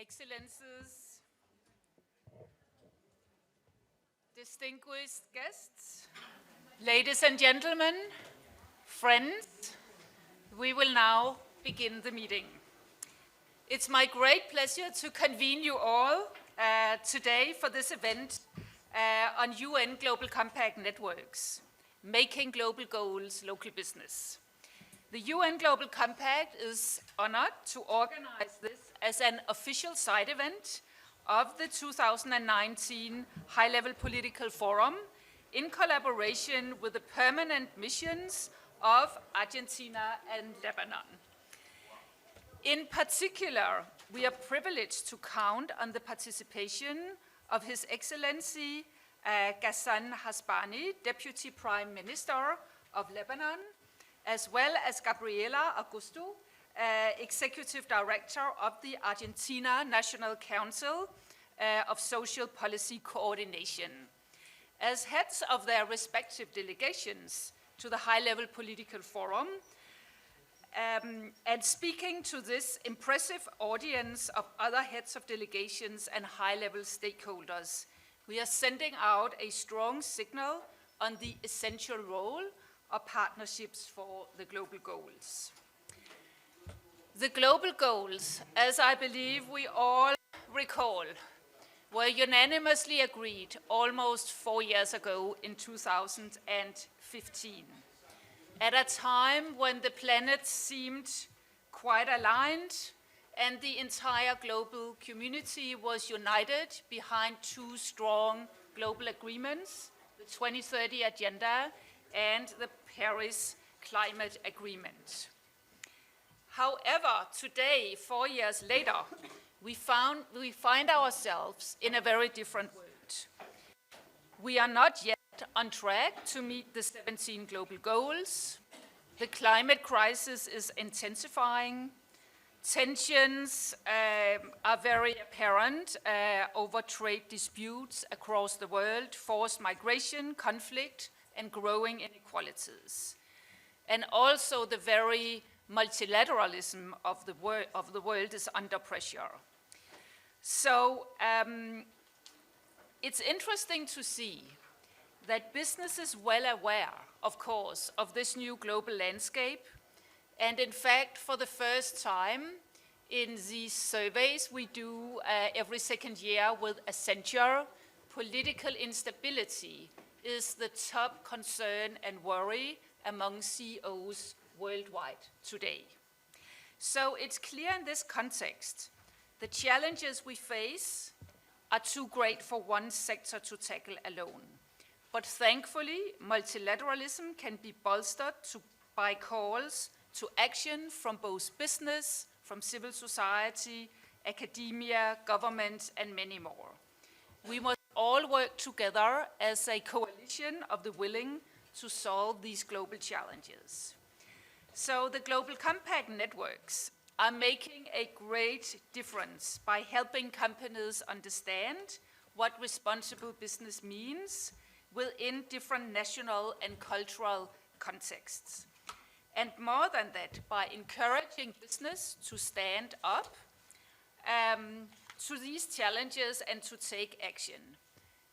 Excellencies, distinguished guests, ladies and gentlemen, friends, we will now begin the meeting. It's my great pleasure to convene you all today for this event on UN Global Compact Networks, Making Global Goals Local Business. The UN Global Compact is honored to organize this as an official side event of the 2019 High-Level Political Forum in collaboration with the permanent missions of Argentina and Lebanon. In particular, we are privileged to count on the participation of His Excellency Ghassan Hasbani, Deputy Prime Minister of Lebanon, as well as Gabriela Augusto, Executive Director of the Argentina National Council of Social Policy Coordination. As heads of their respective delegations to the High-Level Political Forum, and speaking to this impressive audience of other heads of delegations and high-level stakeholders, we are sending out a strong signal on the essential role of partnerships for the global goals. The global goals, as I believe we all recall, were unanimously agreed almost 4 years ago in 2015, at a time when the planet seemed quite aligned and the entire global community was united behind two strong global agreements, the 2030 Agenda and the Paris Climate Agreement. However, today, 4 years later, we find ourselves in a very different world. We are not yet on track to meet the 17 global goals. The climate crisis is intensifying. Tensions are very apparent over trade disputes across the world, forced migration, conflict, and growing inequalities. And also the very multilateralism of the world is under pressure. So it's interesting to see that business is well aware, of course, of this new global landscape. And in fact, for the first time in these surveys we do every second year with Accenture, political instability is the top concern and worry among CEOs worldwide today. So it's clear in this context, the challenges we face are too great for one sector to tackle alone. But thankfully, multilateralism can be bolstered by calls to action from both business, from civil society, academia, government, and many more. We must all work together as a coalition of the willing to solve these global challenges. So the Global Compact networks are making a great difference by helping companies understand what responsible business means within different national and cultural contexts. And more than that, by encouraging business to stand up to these challenges and to take action.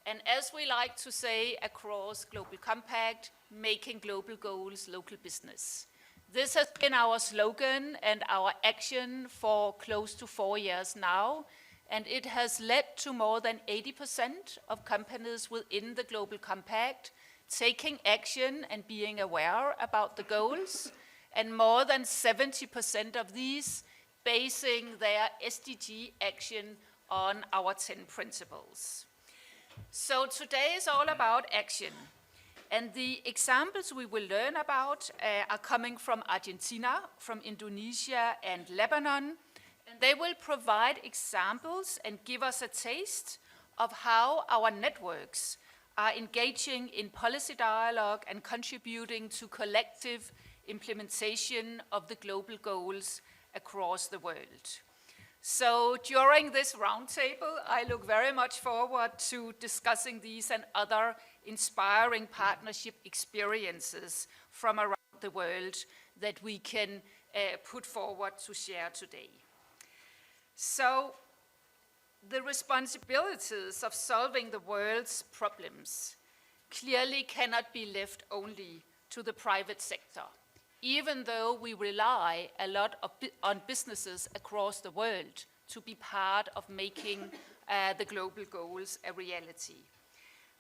And as we like to say across Global Compact, making global goals local business. This has been our slogan and our action for close to 4 years now, and it has led to more than 80% of companies within the Global Compact taking action and being aware about the goals, and more than 70% of these basing their SDG action on our 10 principles. So today is all about action. And the examples we will learn about are coming from Argentina, from Indonesia, and Lebanon. And they will provide examples and give us a taste of how our networks are engaging in policy dialogue and contributing to collective implementation of the global goals across the world. So during this roundtable, I look very much forward to discussing these and other inspiring partnership experiences from around the world that we can put forward to share today. So the responsibilities of solving the world's problems clearly cannot be left only to the private sector, even though we rely a lot on businesses across the world to be part of making the global goals a reality.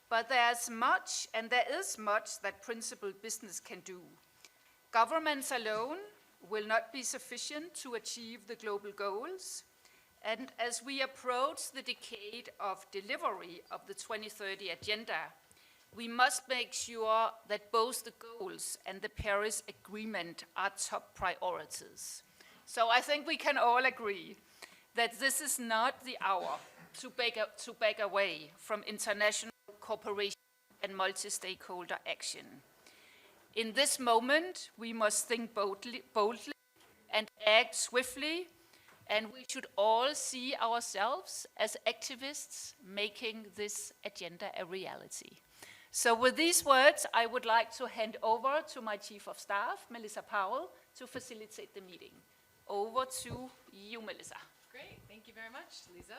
But there's much, and there is much, that principled business can do. Governments alone will not be sufficient to achieve the global goals. And as we approach the decade of delivery of the 2030 Agenda, we must make sure that both the goals and the Paris Agreement are top priorities. So I think we can all agree that this is not the hour to back away from international cooperation and multi-stakeholder action. In this moment, we must think boldly and act swiftly, and we should all see ourselves as activists making this agenda a reality. So with these words, I would like to hand over to my Chief of Staff, Melissa Powell, to facilitate the meeting. Over to you, Melissa. Great, thank you very much, Lisa.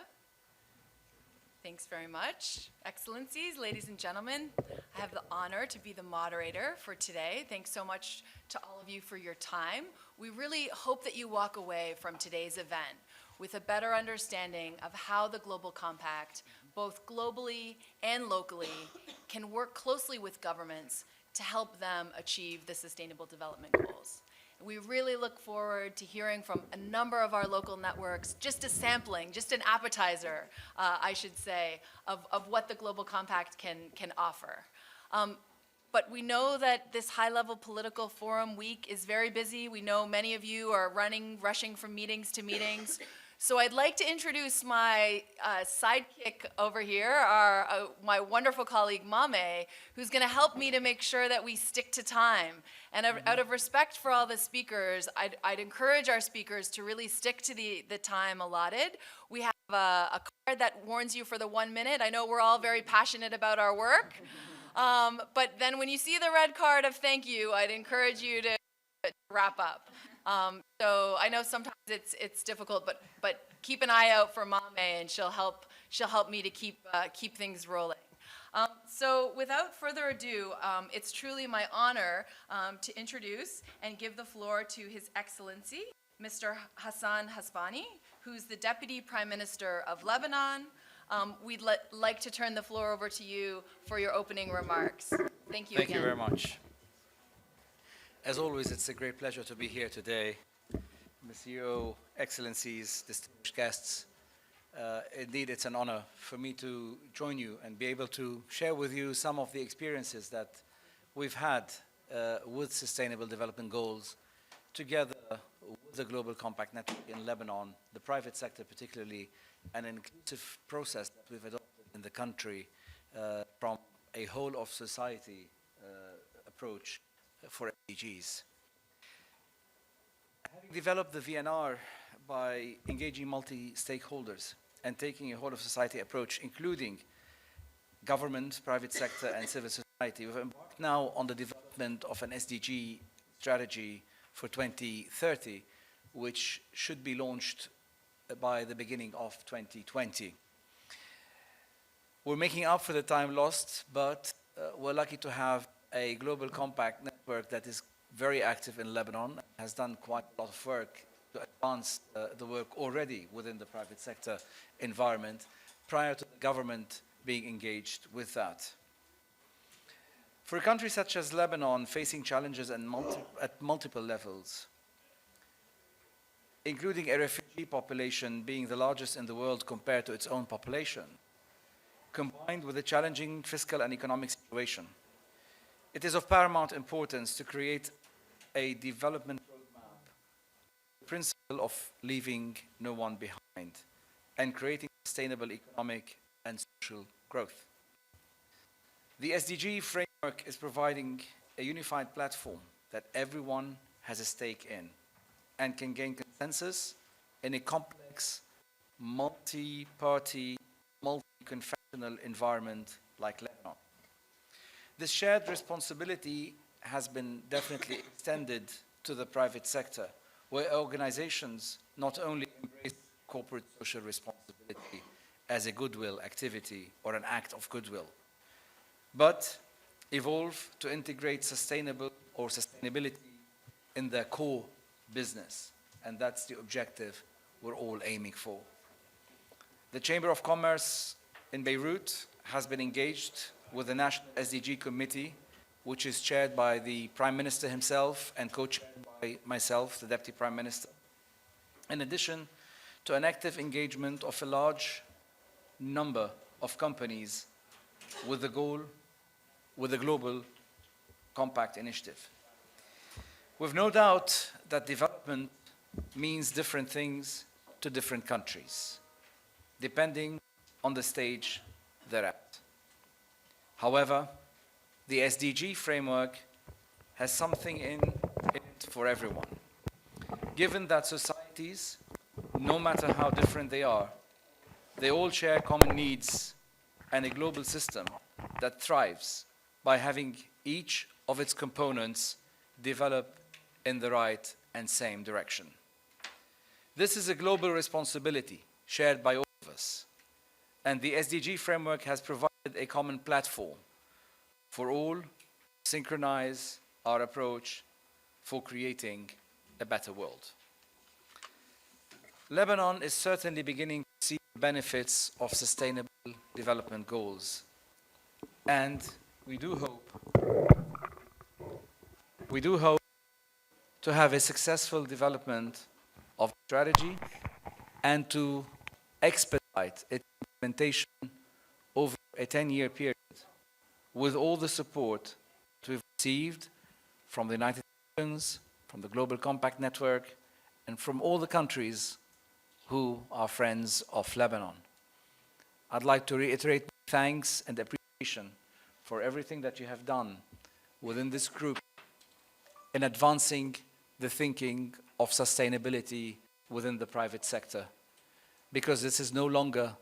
Thanks very much. Excellencies, ladies and gentlemen, I have the honor to be the moderator for today. Thanks so much to all of you for your time. We really hope that you walk away from today's event with a better understanding of how the Global Compact, both globally and locally, can work closely with governments to help them achieve the Sustainable Development Goals. We really look forward to hearing from a number of our local networks, just a sampling, just an appetizer, I should say, of what the Global Compact can offer. But we know that this high-level political forum week is very busy. We know many of you are rushing from meetings to meetings. So I'd like to introduce my sidekick over here, my wonderful colleague Mame, who's going to help me to make sure that we stick to time. And out of respect for all the speakers, I'd encourage our speakers to really stick to the time allotted. We have a card that warns you for the 1 minute. I know we're all very passionate about our work. But then when you see the red card of thank you, I'd encourage you to wrap up. So I know sometimes it's difficult, but keep an eye out for Mame, and she'll help me to keep things rolling. So without further ado, it's truly my honor to introduce and give the floor to His Excellency, Mr. Hassan Hasbani, who's the Deputy Prime Minister of Lebanon. We'd like to turn the floor over to you for your opening remarks. Thank you again. Thank you very much. As always, it's a great pleasure to be here today. Monsieur, Excellencies, distinguished guests, indeed it's an honor for me to join you and be able to share with you some of the experiences that we've had with Sustainable Development Goals together with the Global Compact Network in Lebanon, the private sector particularly, an inclusive process that we've adopted in the country from a whole of society approach for SDGs. Having developed the VNR by engaging multi-stakeholders and taking a whole of society approach, including government, private sector, and civil society, we've embarked now on the development of an SDG strategy for 2030, which should be launched by the beginning of 2020. We're making up for the time lost, but we're lucky to have a Global Compact network that is very active in Lebanon, has done quite a lot of work to advance the work already within the private sector environment prior to the government being engaged with that. For a country such as Lebanon, facing challenges at multiple levels, including a refugee population being the largest in the world compared to its own population, combined with a challenging fiscal and economic situation, it is of paramount importance to create a development roadmap, the principle of leaving no one behind, and creating sustainable economic and social growth. The SDG framework is providing a unified platform that everyone has a stake in and can gain consensus in a complex, multi-party, multi-confessional environment like Lebanon. This shared responsibility has been definitely extended to the private sector, where organizations not only embrace corporate social responsibility as a goodwill activity or an act of goodwill, but evolve to integrate sustainability in their core business. And that's the objective we're all aiming for. The Chamber of Commerce in Beirut has been engaged with the National SDG Committee, which is chaired by the Prime Minister himself and co-chaired by myself, the Deputy Prime Minister, in addition to an active engagement of a large number of companies with the Global Compact Initiative. We've no doubt that development means different things to different countries, depending on the stage they're at. However, the SDG framework has something in it for everyone. Given that societies, no matter how different they are, they all share common needs and a global system that thrives by having each of its components develop in the right and same direction. This is a global responsibility shared by all of us, and the SDG framework has provided a common platform for all to synchronize our approach for creating a better world. Lebanon is certainly beginning to see the benefits of sustainable development goals, and we do hope to have a successful development of strategy and to expedite its implementation over a 10-year period with all the support that we've received from the United Nations, from the Global Compact Network, and from all the countries who are friends of Lebanon. I'd like to reiterate my thanks and appreciation for everything that you have done within this group in advancing the thinking of sustainability within the private sector, because this is no longer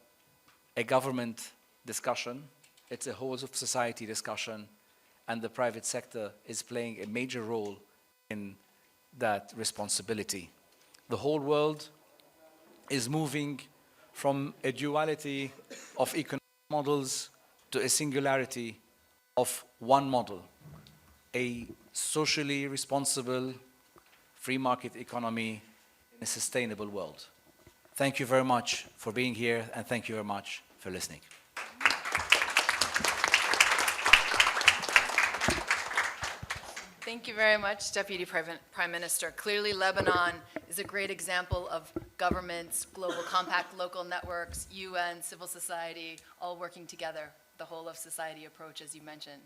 a government discussion, it's a whole of society discussion, and the private sector is playing a major role in that responsibility. The whole world is moving from a duality of economic models to a singularity of one model, a socially responsible free market economy in a sustainable world. Thank you very much for being here, and thank you very much for listening. Thank you very much, Deputy Prime Minister. Clearly, Lebanon is a great example of governments, global compact, local networks, UN, civil society, all working together, the whole of society approach, as you mentioned.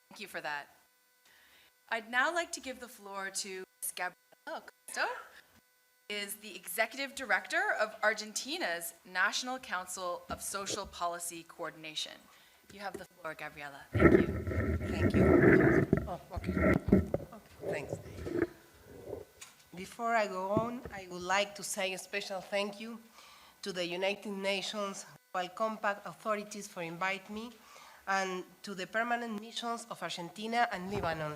Thank you for that. I'd now like to give the floor to Ms. Gabriela Acosta, who is the Executive Director of Argentina's National Council of Social Policy Coordination. You have the floor, Gabriela. Thank you. Thank you. Oh, okay. Thanks. Before I go on, I would like to say a special thank you to the United Nations Global Compact authorities for inviting me, and to the permanent missions of Argentina and Lebanon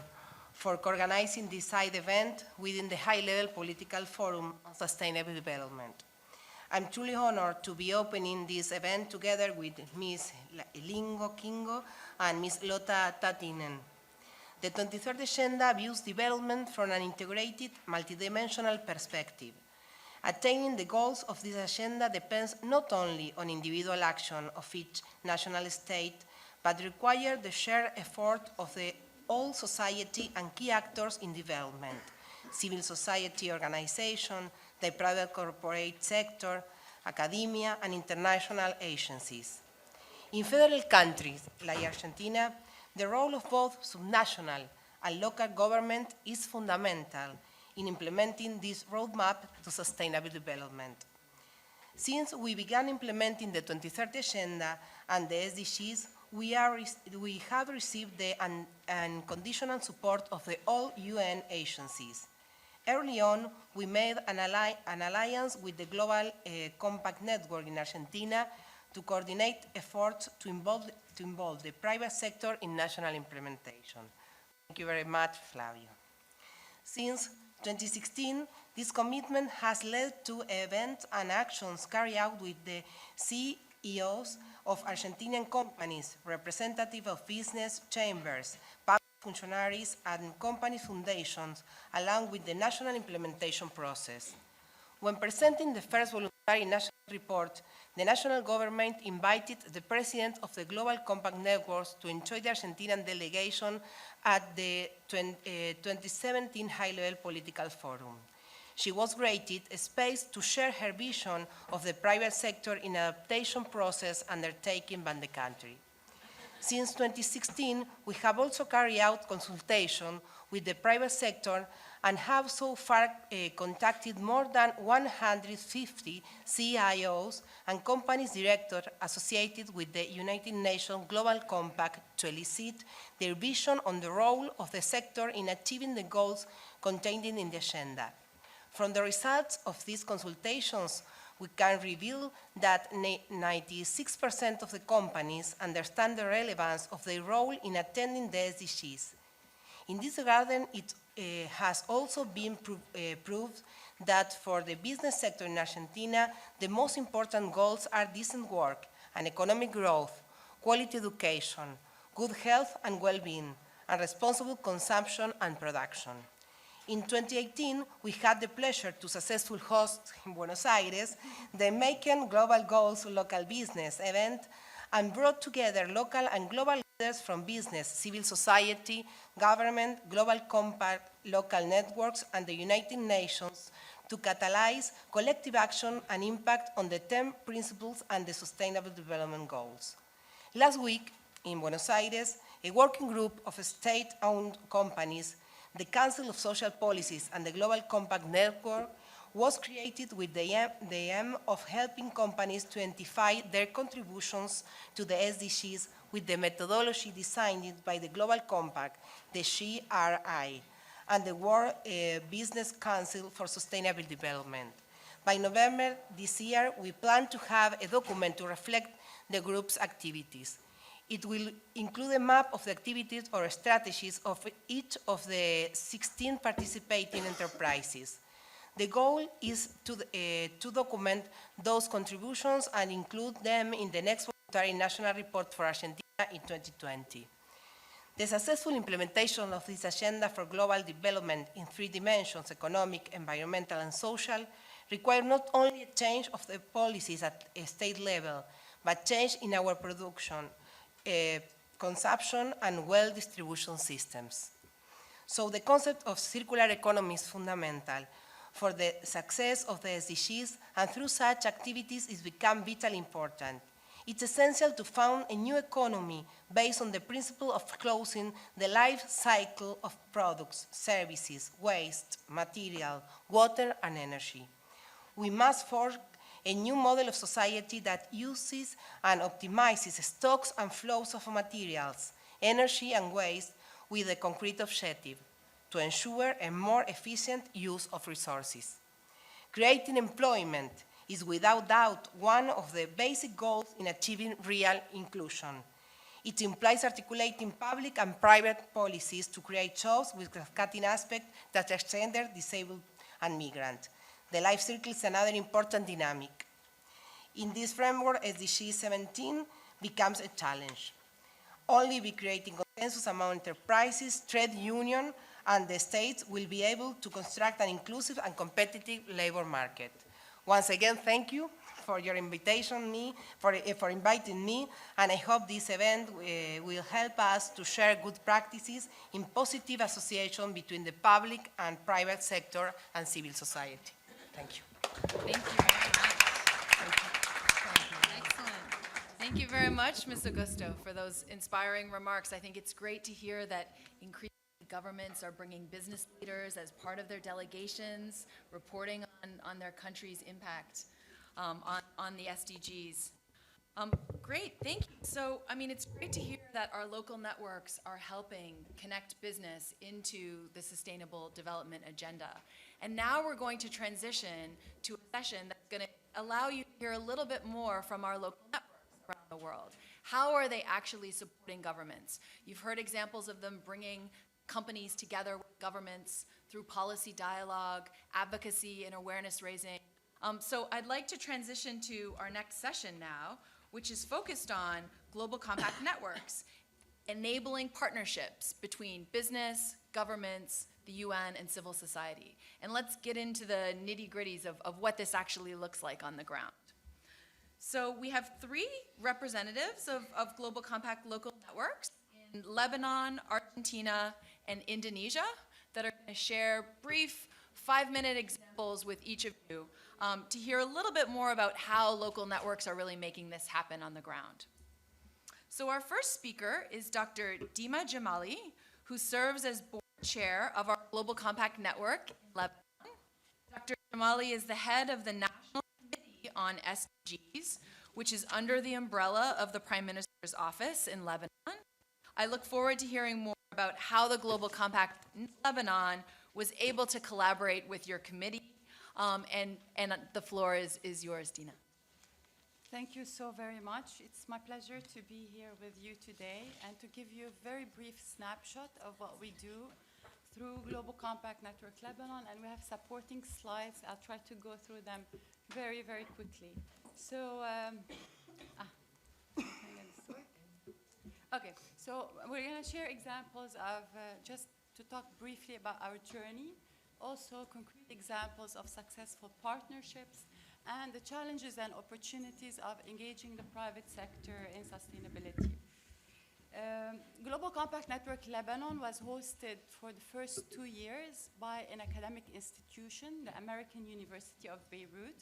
for organizing this side event within the high-level political forum on sustainable development. I'm truly honored to be opening this event together with Ms. Lingo Kingo and Ms. Lotta Tatinen. The 23rd Agenda views development from an integrated, multidimensional perspective. Attaining the goals of this agenda depends not only on individual action of each national state, but requires the shared effort of the whole society and key actors in development: civil society organizations, the private corporate sector, academia, and international agencies. In federal countries like Argentina, the role of both subnational and local government is fundamental in implementing this roadmap to sustainable development. Since we began implementing the 23rd Agenda and the SDGs, we have received the unconditional support of all UN agencies. Early on, we made an alliance with the Global Compact Network in Argentina to coordinate efforts to involve the private sector in national implementation. Thank you very much, Flavio. Since 2016, this commitment has led to events and actions carried out with the CEOs of Argentinian companies, representatives of business chambers, public functionaries, and company foundations, along with the national implementation process. When presenting the first voluntary national report, the national government invited the president of the Global Compact Networks to join the Argentinian delegation at the 2017 High-Level Political Forum. She was granted a space to share her vision of the private sector in adaptation process undertaken by the country. Since 2016, we have also carried out consultation with the private sector and have so far contacted more than 150 CIOs and companies directors associated with the United Nations Global Compact to elicit their vision on the role of the sector in achieving the goals contained in the agenda. From the results of these consultations, we can reveal that 96% of the companies understand the relevance of their role in attending the SDGs. In this regard, it has also been proved that for the business sector in Argentina, the most important goals are decent work and economic growth, quality education, good health and well-being, and responsible consumption and production. In 2018, we had the pleasure to successfully host in Buenos Aires the Making Global Goals local business event and brought together local and global leaders from business, civil society, government, Global Compact, local networks, and the United Nations to catalyze collective action and impact on the 10 principles and the Sustainable Development Goals. Last week, in Buenos Aires, a working group of state-owned companies, the Council of Social Policies, and the Global Compact Network was created with the aim of helping companies to identify their contributions to the SDGs with the methodology designed by the Global Compact, the GRI, and the World Business Council for Sustainable Development. By November this year, we plan to have a document to reflect the group's activities. It will include a map of the activities or strategies of each of the 16 participating enterprises. The goal is to document those contributions and include them in the next voluntary national report for Argentina in 2020. The successful implementation of this agenda for global development in 3 dimensions, economic, environmental, and social, require not only a change of the policies at a state level, but change in our production, consumption, and wealth distribution systems. So the concept of circular economy is fundamental for the success of the SDGs, and through such activities it's become vitally important. It's essential to found a new economy based on the principle of closing the life cycle of products, services, waste, material, water, and energy. We must forge a new model of society that uses and optimizes stocks and flows of materials, energy, and waste with a concrete objective: to ensure a more efficient use of resources. Creating employment is without doubt one of the basic goals in achieving real inclusion. It implies articulating public and private policies to create jobs with cutting aspects such as gender, disabled, and migrant. The life cycle is another important dynamic. In this framework, SDG 17 becomes a challenge. Only by creating consensus among enterprises, trade unions, and the states will be able to construct an inclusive and competitive labor market. Once again, thank you for your inviting me, and I hope this event will help us to share good practices in positive association between the public and private sector and civil society. Thank you. Thank you very much. Excellent. Thank you very much, Ms. Augusto, for those inspiring remarks. I think it's great to hear that increasingly governments are bringing business leaders as part of their delegations, reporting on their country's impact on the SDGs. Great, thank you. So, I mean, it's great to hear that our local networks are helping connect business into the Sustainable Development Agenda. And now we're going to transition to a session that's going to allow you to hear a little bit more from our local networks around the world. How are they actually supporting governments? You've heard examples of them bringing companies together with governments through policy dialogue, advocacy, and awareness raising. So I'd like to transition to our next session now, which is focused on global compact networks, enabling partnerships between business, governments, the UN, and civil society. And let's get into the nitty-gritties of what this actually looks like on the ground. So we have 3 representatives of Global Compact local networks in Lebanon, Argentina, and Indonesia that are going to share brief 5-minute examples with each of you to hear a little bit more about how local networks are really making this happen on the ground. So our first speaker is Dr. Dima Jamali, who serves as board chair of our Global Compact Network in Lebanon. Dr. Jamali is the head of the National Committee on SDGs, which is under the umbrella of the Prime Minister's office in Lebanon. I look forward to hearing more about how the Global Compact in Lebanon was able to collaborate with your committee, and the floor is yours, Dina. Thank you so very much. It's my pleasure to be here with you today and to give you a very brief snapshot of what we do through Global Compact Network Lebanon, and we have supporting slides. I'll try to go through them very, very quickly. So, okay, so we're going to share examples of, just to talk briefly about our journey, also concrete examples of successful partnerships, and the challenges and opportunities of engaging the private sector in sustainability. Global Compact Network Lebanon was hosted for the first 2 years by an academic institution, the American University of Beirut,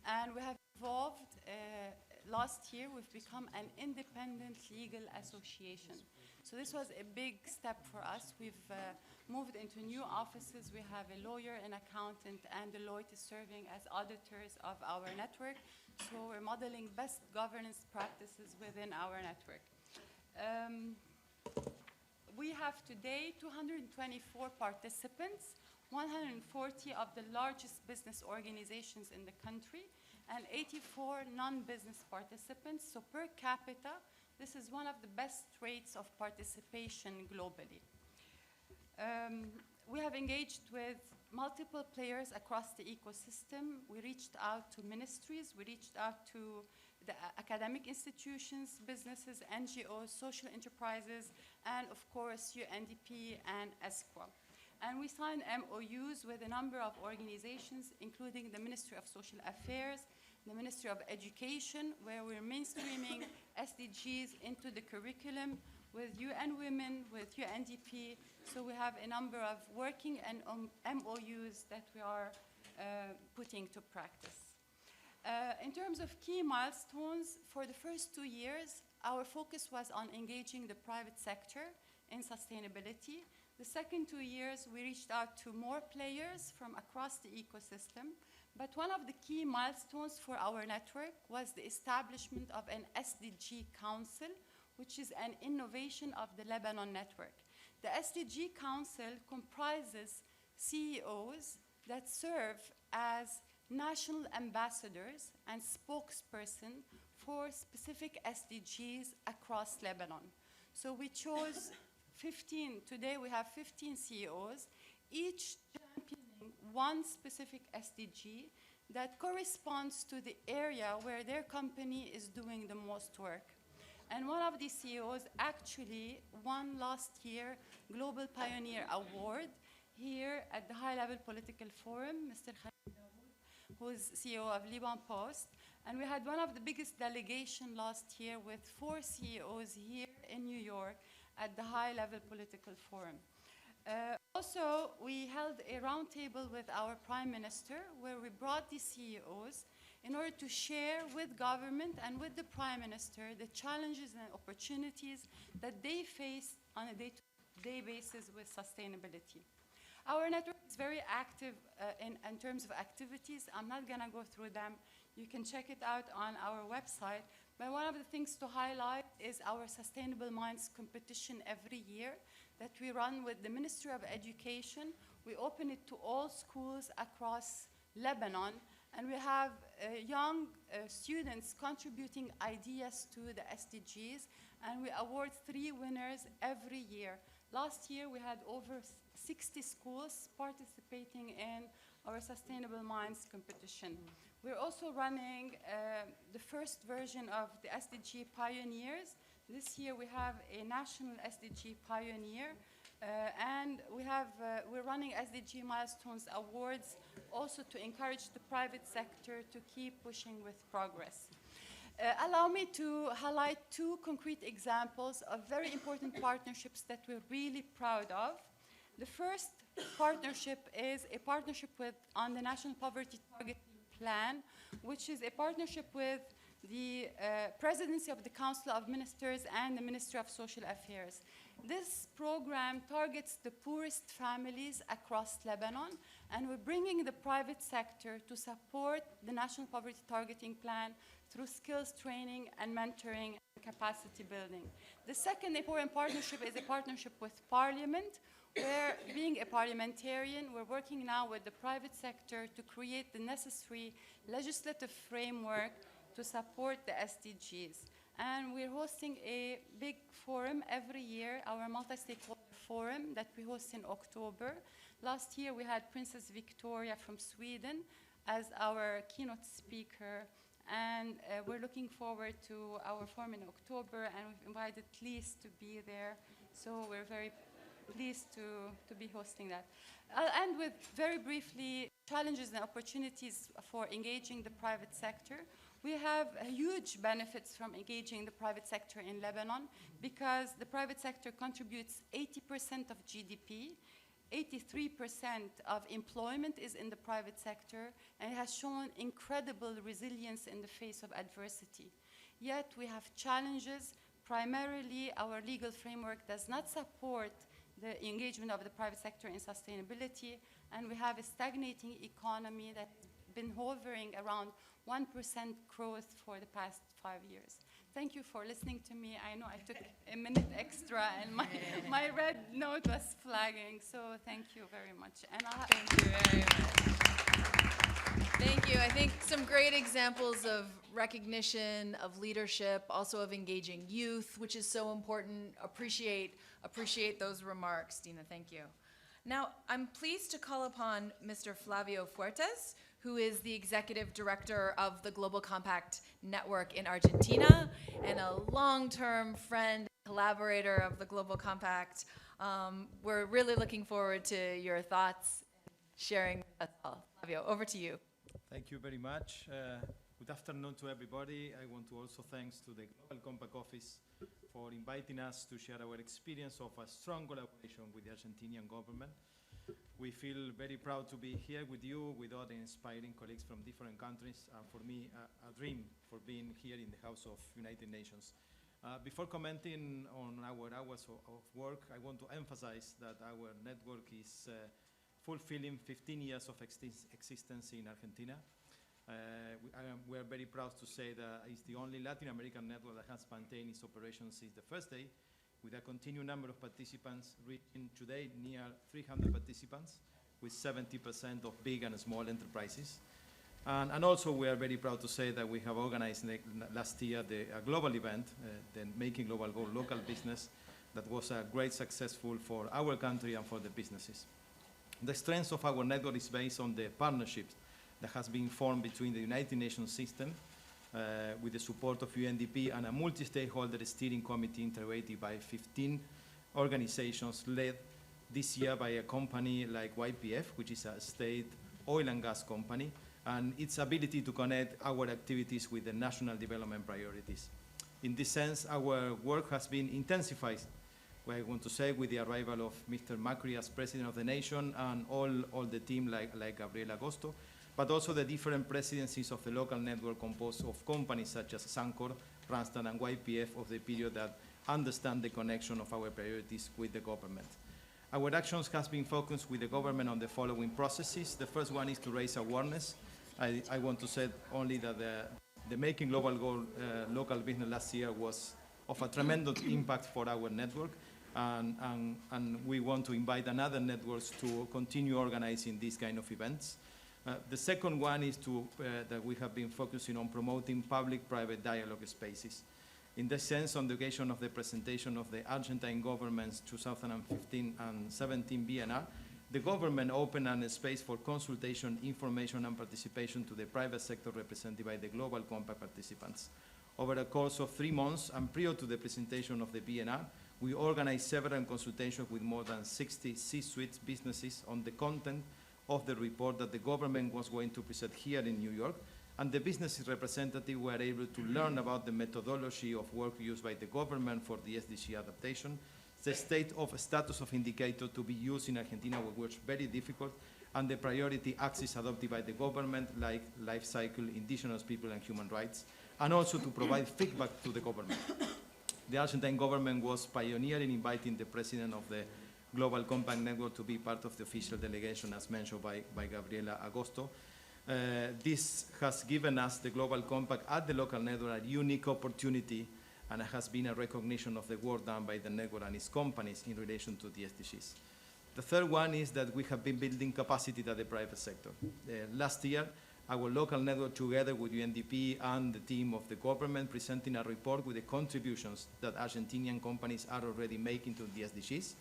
and we have evolved. Last year, we've become an independent legal association. So this was a big step for us. We've moved into new offices. We have a lawyer, an accountant, and Deloitte is serving as auditors of our network. So we're modeling best governance practices within our network. We have today 224 participants, 140 of the largest business organizations in the country, and 84 non-business participants. So per capita, this is one of the best rates of participation globally. We have engaged with multiple players across the ecosystem. We reached out to ministries, we reached out to the academic institutions, businesses, NGOs, social enterprises, and of course UNDP and ESCWA. And we signed MOUs with a number of organizations, including the Ministry of Social Affairs, the Ministry of Education, where we're mainstreaming SDGs into the curriculum, with UN Women, with UNDP. So we have a number of working and MOUs that we are putting to practice. In terms of key milestones, for the first 2 years, our focus was on engaging the private sector in sustainability. The second 2 years, we reached out to more players from across the ecosystem. But one of the key milestones for our network was the establishment of an SDG Council, which is an innovation of the Lebanon network. The SDG Council comprises CEOs that serve as national ambassadors and spokesperson for specific SDGs across Lebanon. So we chose 15, today we have 15 CEOs, each championing one specific SDG that corresponds to the area where their company is doing the most work. And one of these CEOs actually won last year Global Pioneer Award here at the high-level political forum, Mr. Khalid Dawood, who is CEO of Lebanon Post. And we had one of the biggest delegation last year with 4 CEOs here in New York at the high-level political forum. Also, we held a roundtable with our Prime Minister where we brought the CEOs in order to share with government and with the Prime Minister the challenges and opportunities that they face on a day-to-day basis with sustainability. Our network is very active in terms of activities. I'm not going to go through them. You can check it out on our website. But one of the things to highlight is our Sustainable Minds competition every year that we run with the Ministry of Education. We open it to all schools across Lebanon, and we have young students contributing ideas to the SDGs, and we award 3 winners every year. Last year, we had over 60 schools participating in our Sustainable Minds competition. We're also running the first version of the SDG Pioneers. This year we have a national SDG Pioneer, and we're running SDG Milestones Awards also to encourage the private sector to keep pushing with progress. Allow me to highlight two concrete examples of very important partnerships that we're really proud of. The first partnership is a partnership on the National Poverty Targeting Plan, which is a partnership with the Presidency of the Council of Ministers and the Ministry of Social Affairs. This program targets the poorest families across Lebanon, and we're bringing the private sector to support the National Poverty Targeting Plan through skills training and mentoring and capacity building. The second important partnership is a partnership with Parliament, where, being a parliamentarian, we're working now with the private sector to create the necessary legislative framework to support the SDGs. And we're hosting a big forum every year, our multi-stakeholder forum that we host in October. Last year we had Princess Victoria from Sweden as our keynote speaker, and we're looking forward to our forum in October, and we've invited Cleese to be there, so we're very pleased to be hosting that. I'll end with, very briefly, challenges and opportunities for engaging the private sector. We have huge benefits from engaging the private sector in Lebanon because the private sector contributes 80% of GDP, 83% of employment is in the private sector, and it has shown incredible resilience in the face of adversity. Yet we have challenges. Primarily, our legal framework does not support the engagement of the private sector in sustainability, and we have a stagnating economy that's been hovering around 1% growth for the past 5 years. Thank you for listening to me. I know I took a minute extra, and my red note was flagging, so thank you very much. And Thank you very much. Thank you. I think some great examples of recognition, of leadership, also of engaging youth, which is so important. Appreciate those remarks, Dina. Thank you. Now, I'm pleased to call upon Mr. Flavio Fuertes, who is the Executive Director of the Global Compact Network in Argentina and a long-term friend, collaborator of the Global Compact. We're really looking forward to your thoughts, sharing with us all. Flavio, over to you. Thank you very much. Good afternoon to everybody. I want to also thanks to the Global Compact Office for inviting us to share our experience of a strong collaboration with the Argentinian government. We feel very proud to be here with you, with other inspiring colleagues from different countries, and for me, a dream for being here in the House of United Nations. Before commenting on our hours of work, I want to emphasize that our network is fulfilling 15 years of existence in Argentina. We are very proud to say that it's the only Latin American network that has maintained its operations since the first day, with a continued number of participants reaching today near 300 participants, with 70% of big and small enterprises. And also we are very proud to say that we have organized last year a global event, the Making Global Go Local Business, that was a great successful for our country and for the businesses. The strength of our network is based on the partnerships that has been formed between the United Nations system with the support of UNDP and a multi-stakeholder steering committee integrated by 15 organizations led this year by a company like YPF, which is a state oil and gas company, and its ability to connect our activities with the national development priorities. In this sense, our work has been intensified, I want to say, with the arrival of Mr. Macri as president of the nation and all the team like Gabriel Agosto, but also the different presidencies of the local network composed of companies such as Sancor, Randstad, and YPF of the period that understand the connection of our priorities with the government. Our actions has been focused with the government on the following processes. The first one is to raise awareness. I want to say only that the Making Global Go local business last year was of a tremendous impact for our network, and we want to invite another networks to continue organizing these kind of events. The second one is that we have been focusing on promoting public-private dialogue spaces. In this sense, on the occasion of the presentation of the Argentine government's 2015 and 17 BNR, the government opened a space for consultation, information, and participation to the private sector represented by the Global Compact participants. Over the course of 3 months and prior to the presentation of the BNR, we organized several consultations with more than 60 C-suite businesses on the content of the report that the government was going to present here in New York, and the business representatives were able to learn about the methodology of work used by the government for the SDG adaptation, the status of indicator to be used in Argentina, which was very difficult, and the priority axis adopted by the government, like life cycle, indigenous people, and human rights, and also to provide feedback to the government. The Argentine government was pioneer in inviting the president of the Global Compact Network to be part of the official delegation, as mentioned by Gabriela Agosto. This has given us, the Global Compact at the local network, a unique opportunity, and it has been a recognition of the work done by the network and its companies in relation to the SDGs. The third one is that we have been building capacity at the private sector. Last year, our local network, together with UNDP and the team of the government, presenting a report with the contributions that Argentinian companies are already making to the SDGs.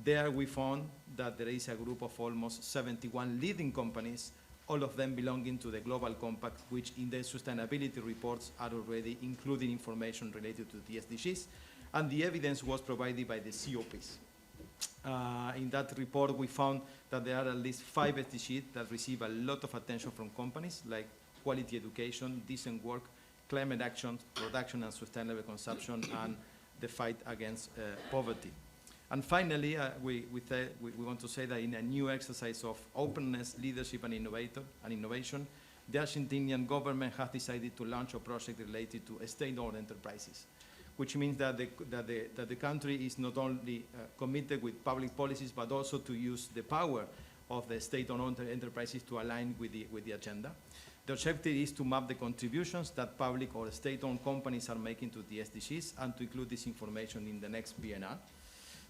There we found that there is a group of almost 71 leading companies, all of them belonging to the Global Compact, which in their sustainability reports are already including information related to the SDGs, and the evidence was provided by the COPs. In that report, we found that there are at least 5 SDGs that receive a lot of attention from companies, like quality education, decent work, climate action, production and sustainable consumption, and the fight against poverty. And finally, we want to say that in a new exercise of openness, leadership, and innovation, the Argentinian government has decided to launch a project related to state-owned enterprises, which means that the country is not only committed with public policies, but also to use the power of the state-owned enterprises to align with the agenda. The objective is to map the contributions that public or state-owned companies are making to the SDGs and to include this information in the next BNR.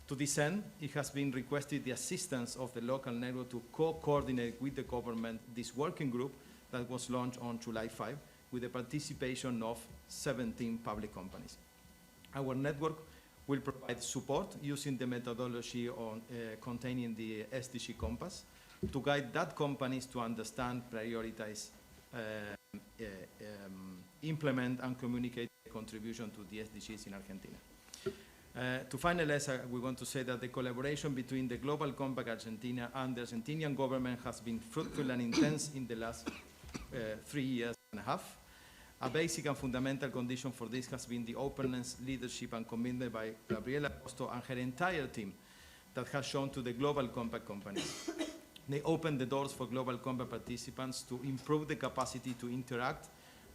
To this end, it has been requested the assistance of the local network to co-coordinate with the government this working group that was launched on July 5 with the participation of 17 public companies. Our network will provide support using the methodology containing the SDG Compass to guide that companies to understand, prioritize, implement, and communicate the contribution to the SDGs in Argentina. To finalize, we want to say that the collaboration between the Global Compact Argentina and the Argentinian government has been fruitful and intense in the last 3 years and a half. A basic and fundamental condition for this has been the openness, leadership, and commitment by Gabriela Costo and her entire team that has shown to the Global Compact companies. They opened the doors for Global Compact participants to improve the capacity to interact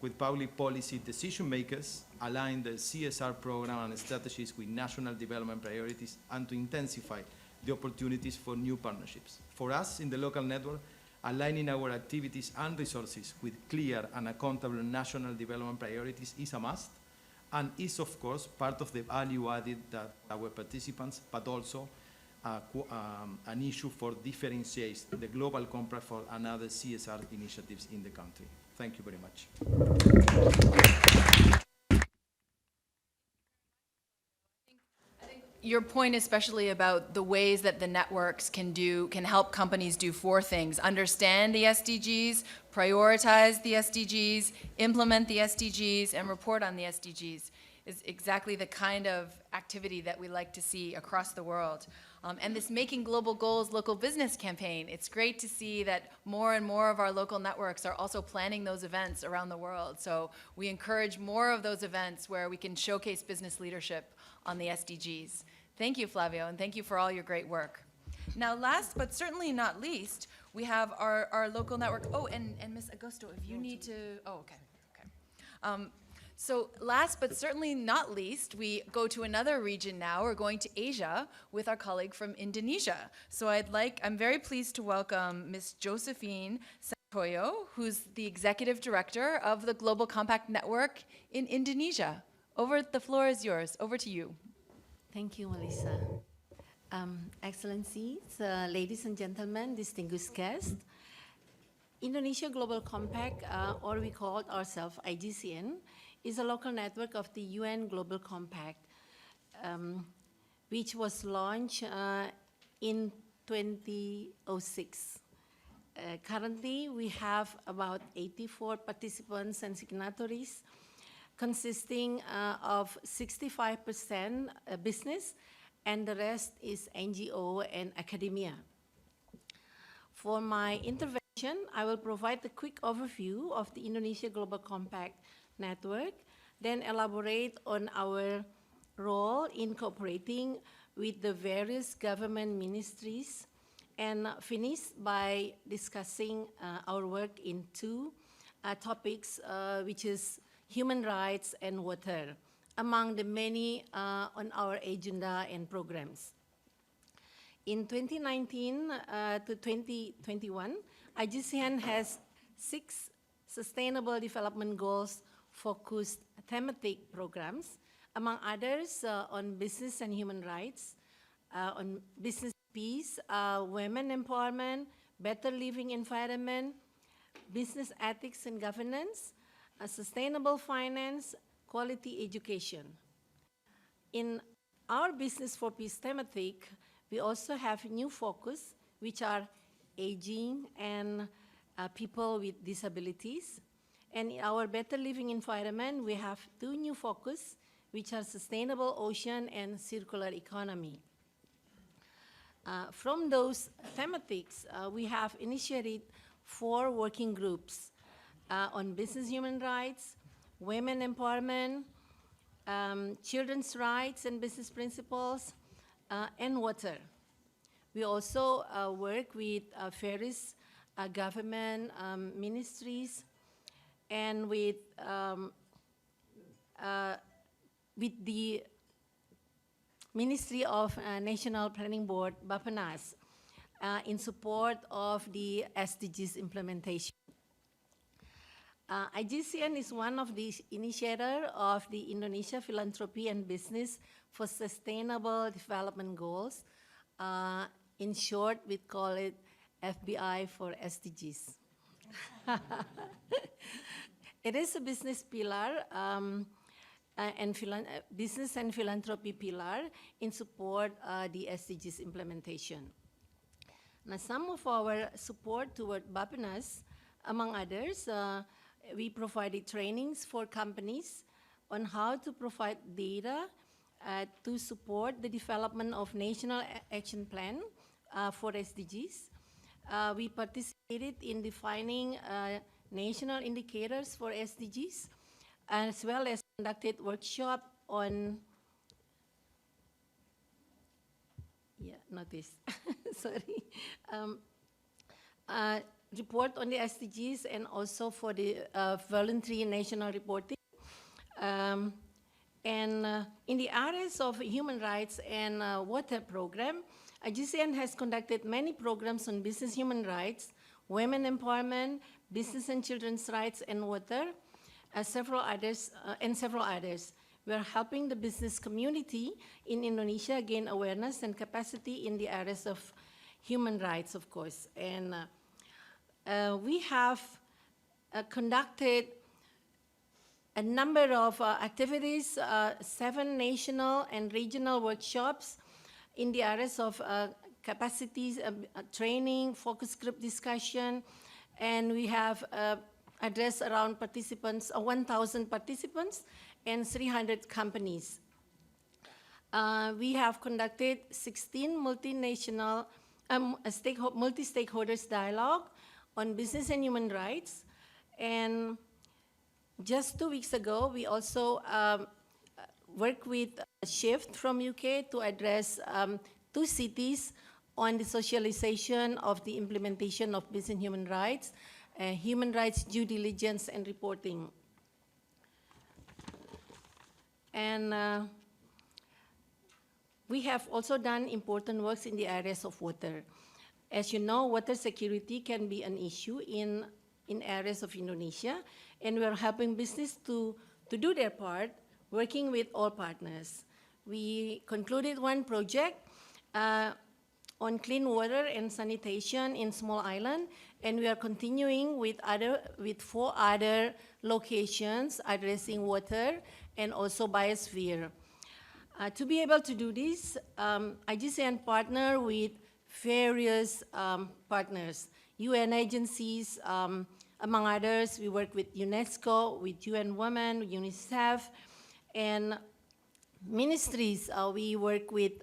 with public policy decision makers, align the CSR program and strategies with national development priorities, and to intensify the opportunities for new partnerships. For us in the local network, aligning our activities and resources with clear and accountable national development priorities is a must, and is, of course, part of the value added that our participants, but also an issue for differentiates the Global Compact for another CSR initiatives in the country. Thank you very much. Your point especially about the ways that the networks can help companies do 4 things: understand the SDGs, prioritize the SDGs, implement the SDGs, and report on the SDGs is exactly the kind of activity that we like to see across the world. And this Making Global Goals local business campaign, it's great to see that more and more of our local networks are also planning those events around the world. So we encourage more of those events where we can showcase business leadership on the SDGs. Thank you, Flavio, and thank you for all your great work. Now, last but certainly not least, we have our local network. Oh, and Ms. Agosto, if you need to, oh, okay. So last but certainly not least, we go to another region now. We're going to Asia with our colleague from Indonesia. So I'm very pleased to welcome Ms. Josephine Santoyo, who's the Executive Director of the Global Compact Network in Indonesia. The floor is yours. Over to you. Thank you, Melissa. Excellencies, ladies and gentlemen, distinguished guests, Indonesia Global Compact, or we call ourselves IGCN, is a local network of the UN Global Compact, which was launched in 2006. Currently, we have about 84 participants and signatories, consisting of 65% business, and the rest is NGO and academia. For my intervention, I will provide a quick overview of the Indonesia Global Compact Network, then elaborate on our role in cooperating with the various government ministries, and finish by discussing our work in two topics, which is human rights and water, among the many on our agenda and programs. In 2019 to 2021, IGCN has 6 Sustainable Development Goals focused thematic programs, among others on business and human rights, on business peace, women empowerment, better living environment, business ethics and governance, sustainable finance, quality education. In our Business for Peace thematic, we also have new focus, which are aging and people with disabilities. And in our better living environment, we have 2 new focus, which are sustainable ocean and circular economy. From those thematics, we have initiated 4 working groups on business human rights, women empowerment, children's rights and business principles, and water. We also work with various government ministries and with the Ministry of National Planning Board, Bappenas, in support of the SDGs implementation. IGCN is one of the initiators of the Indonesia Philanthropy and Business for Sustainable Development Goals. In short, we call it FBI for SDGs. It is a business pillar and business and philanthropy pillar in support the SDGs implementation. Now, some of our support toward Bappenas, among others, we provided trainings for companies on how to provide data to support the development of National Action Plan for SDGs. We participated in defining national indicators for SDGs, as well as conducted workshop on, sorry, report on the SDGs and also for the voluntary national reporting. And in the areas of human rights and water program, IGCN has conducted many programs on business human rights, women empowerment, business and children's rights and water, several others. We are helping the business community in Indonesia gain awareness and capacity in the areas of human rights, of course. And we have conducted a number of activities, 7 national and regional workshops in the areas of capacities, training, focus group discussion, and we have addressed around participants, 1,000 participants and 300 companies. We have conducted 16 multi-stakeholders dialogue on business and human rights. And just 2 weeks ago, we also worked with Shift from UK to address 2 cities on the socialization of the implementation of business and human rights due diligence and reporting. And we have also done important works in the areas of water. As you know, water security can be an issue in areas of Indonesia, and we are helping business to do their part, working with all partners. We concluded 1 project on clean water and sanitation in Small Island, and we are continuing with 4 other locations addressing water and also biosphere. To be able to do this, IGCN partner with various partners, UN agencies, among others. We work with UNESCO, with UN Women, UNICEF, and ministries. We work with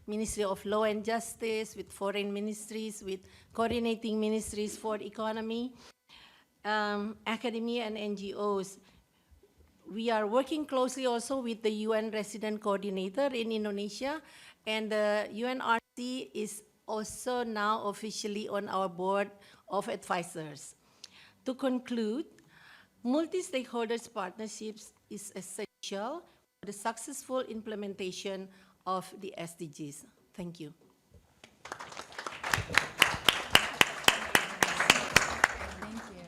Ministry of Law and Justice, with foreign ministries, with coordinating ministries for economy, academia, and NGOs. We are working closely also with the UN resident coordinator in Indonesia, and the UNRC is also now officially on our board of advisors. To conclude, multi-stakeholders partnerships is essential for the successful implementation of the SDGs. Thank you. Thank you.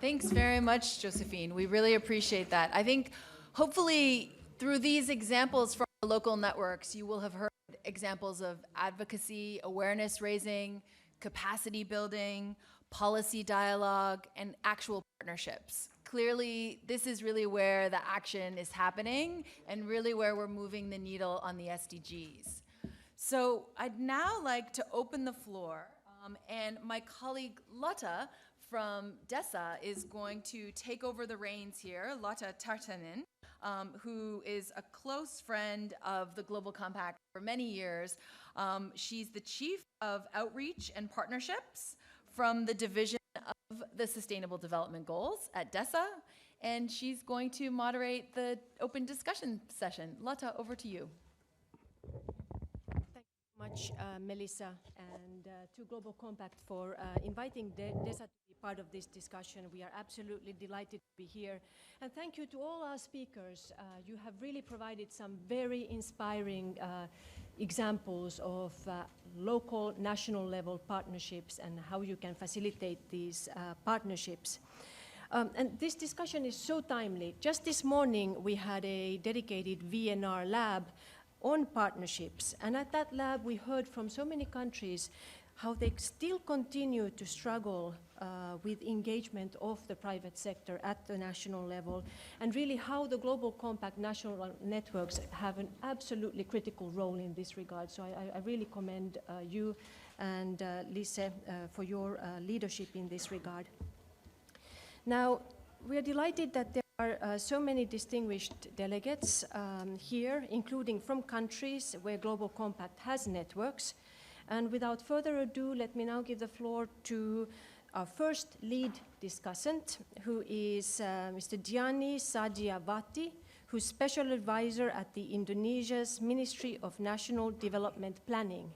Thanks very much, Josephine. We really appreciate that. I think hopefully through these examples from our local networks, you will have heard examples of advocacy, awareness raising, capacity building, policy dialogue, and actual partnerships. Clearly, this is really where the action is happening and really where we're moving the needle on the SDGs. So I'd now like to open the floor, and my colleague Lotta from DESA is going to take over the reins here, Lotta Tartanen, who is a close friend of the Global Compact for many years. She's the Chief of Outreach and Partnerships from the Division of the Sustainable Development Goals at DESA, and she's going to moderate the open discussion session. Lotta, over to you. Thank you so much, Melissa, and to Global Compact for inviting DESA to be part of this discussion. We are absolutely delighted to be here. And thank you to all our speakers. You have really provided some very inspiring examples of local, national level partnerships and how you can facilitate these partnerships. And this discussion is so timely. Just this morning, we had a dedicated VNR lab on partnerships. And at that lab, we heard from so many countries how they still continue to struggle with engagement of the private sector at the national level, and really how the Global Compact national networks have an absolutely critical role in this regard. So I really commend you and Lise for your leadership in this regard. Now, we are delighted that there are so many distinguished delegates here, including from countries where Global Compact has networks. And without further ado, let me now give the floor to our first lead discussant, who is Mr. Diani Sadiawati, who's Special Advisor at the Indonesia's Ministry of National Development Planning.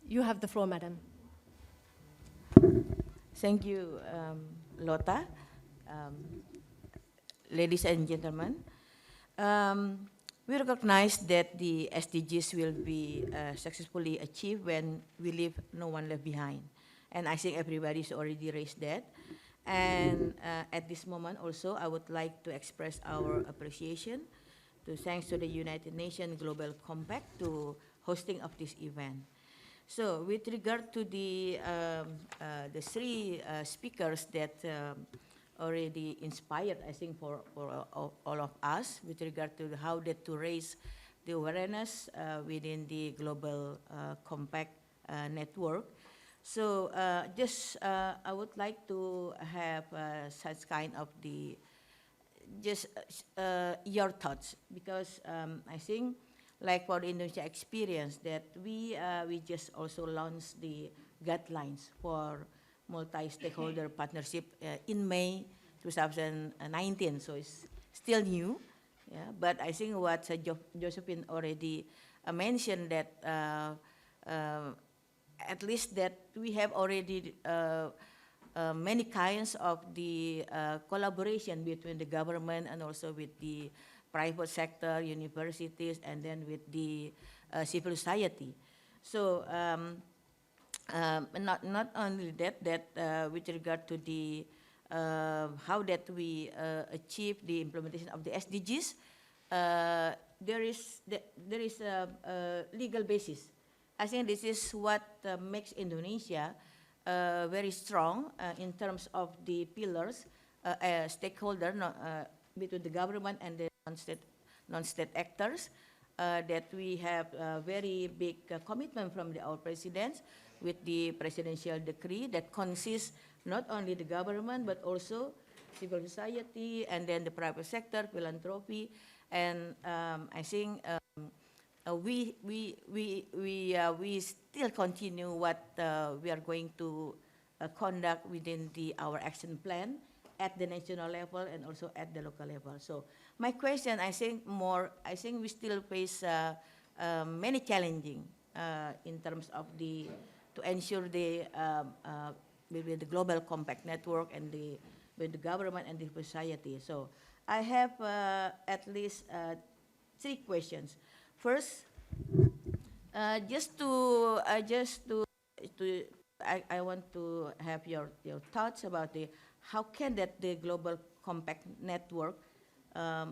You have the floor, madam. Thank you, Lotta. Ladies and gentlemen, we recognize that the SDGs will be successfully achieved when we leave no one left behind. And I think everybody's already raised that. And at this moment also, I would like to express our appreciation to thanks to the United Nations Global Compact to hosting of this event. So with regard to the three speakers that already inspired, I think, for all of us with regard to how that to raise the awareness within the Global Compact network. So just I would like to have such kind of the just your thoughts, because I think like for the Indonesia experience that we just also launched the guidelines for multi-stakeholder partnership in May 2019, so it's still new, yeah. But I think what Josephine already mentioned, that at least that we have already many kinds of the collaboration between the government and also with the private sector, universities, and then with the civil society. So not only that with regard to the how that we achieve the implementation of the SDGs, there is a legal basis. I think this is what makes Indonesia very strong in terms of the pillars, stakeholder between the government and the non-state actors. that we have a very big commitment from our president with the presidential decree that consists not only the government but also civil society and then the private sector, philanthropy, and I think we still continue what we are going to conduct within our action plan at the national level and also at the local level. So my question, I think we still face many challenging in terms of to ensure with the global compact network and with the government and the society. So I have at least 3 questions. First, I want to have your thoughts about how can the global compact network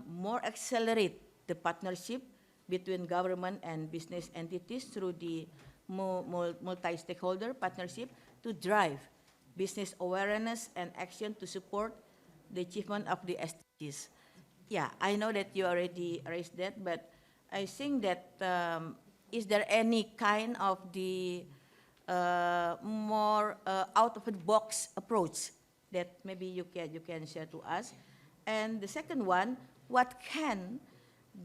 more accelerate the partnership between government and business entities through the multi-stakeholder partnership to drive business awareness and action to support the achievement of the SDGs. Yeah, I know that you already raised that, but I think that is there any kind of the more out-of-the-box approach that maybe you can share to us? And the second one, what can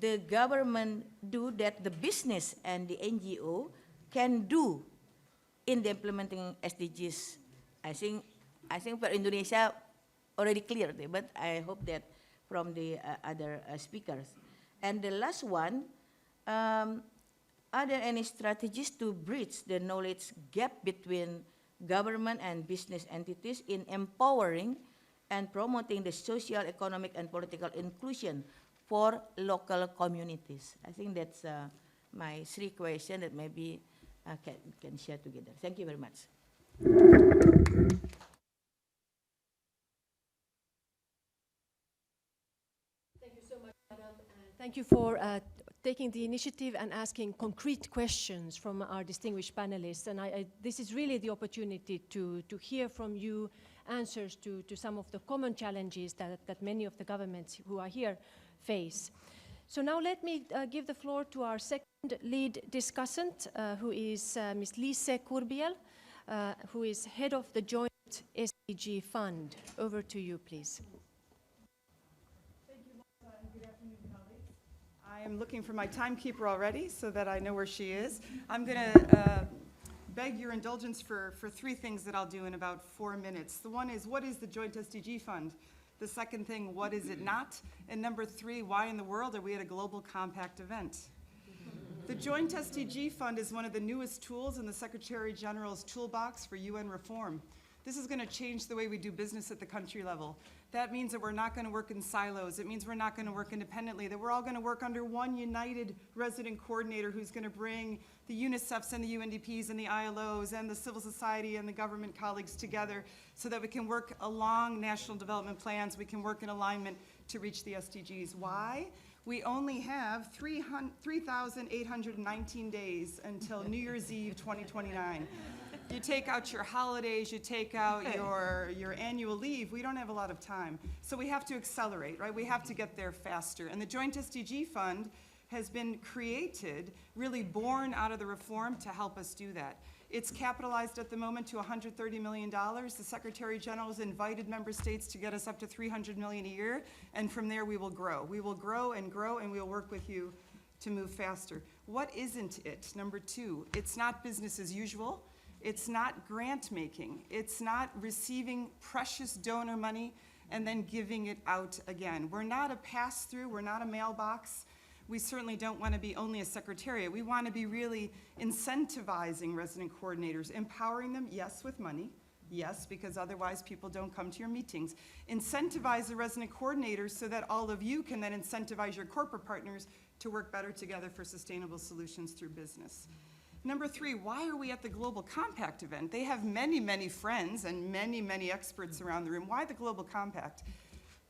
the government do that the business and the NGO can do in the implementing SDGs? I think for Indonesia already clear, but I hope that from the other speakers. And the last one, are there any strategies to bridge the knowledge gap between government and business entities in empowering and promoting the social, economic, and political inclusion for local communities? I think that's my 3 questions that maybe can share together. Thank you very much. Thank you so much, Madam. Thank you for taking the initiative and asking concrete questions from our distinguished panelists. And this is really the opportunity to hear from you answers to some of the common challenges that many of the governments who are here face. So now let me give the floor to our second lead discussant, who is Ms. Lise Kurbiel, who is head of the Joint SDG Fund. Over to you, please. Thank you, Martha, and good afternoon, colleagues. I am looking for my timekeeper already so that I know where she is. I'm going to beg your indulgence for 3 things that I'll do in about 4 minutes. The one is, what is the Joint SDG Fund? The second thing, what is it not? And number 3, why in the world are we at a global compact event? The Joint SDG Fund is one of the newest tools in the Secretary General's toolbox for UN reform. This is going to change the way we do business at the country level. That means that we're not going to work in silos. It means we're not going to work independently, that we're all going to work under one united resident coordinator who's going to bring the UNICEFs and the UNDPs and the ILOs and the civil society and the government colleagues together so that we can work along national development plans, we can work in alignment to reach the SDGs. Why? We only have 3,819 days until New Year's Eve 2029. You take out your holidays, you take out your annual leave, we don't have a lot of time. So we have to accelerate, right? We have to get there faster. And the Joint SDG Fund has been created, really born out of the reform to help us do that. It's capitalized at the moment to $130 million. The Secretary General has invited member states to get us up to $300 million a year, and from there we will grow. We will grow, and we will work with you to move faster. What isn't it? Number 2, it's not business as usual. It's not grant making. It's not receiving precious donor money and then giving it out again. We're not a pass-through. We're not a mailbox. We certainly don't want to be only a secretariat. We want to be really incentivizing resident coordinators, empowering them, yes, with money, yes, because otherwise people don't come to your meetings. Incentivize the resident coordinators so that all of you can then incentivize your corporate partners to work better together for sustainable solutions through business. Number 3, why are we at the Global Compact event? They have many, many friends and many, many experts around the room. Why the Global Compact?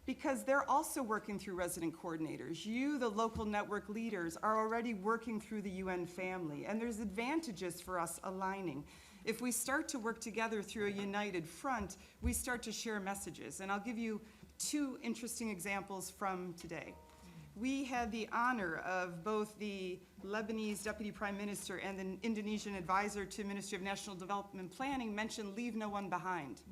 Because they're also working through resident coordinators. You, the local network leaders, are already working through the UN family, and there's advantages for us aligning. If we start to work together through a united front, we start to share messages, and I'll give you 2 interesting examples from today. We had the honor of both the Lebanese Deputy Prime Minister and the Indonesian advisor to Ministry of National Development Planning mention leave no one behind.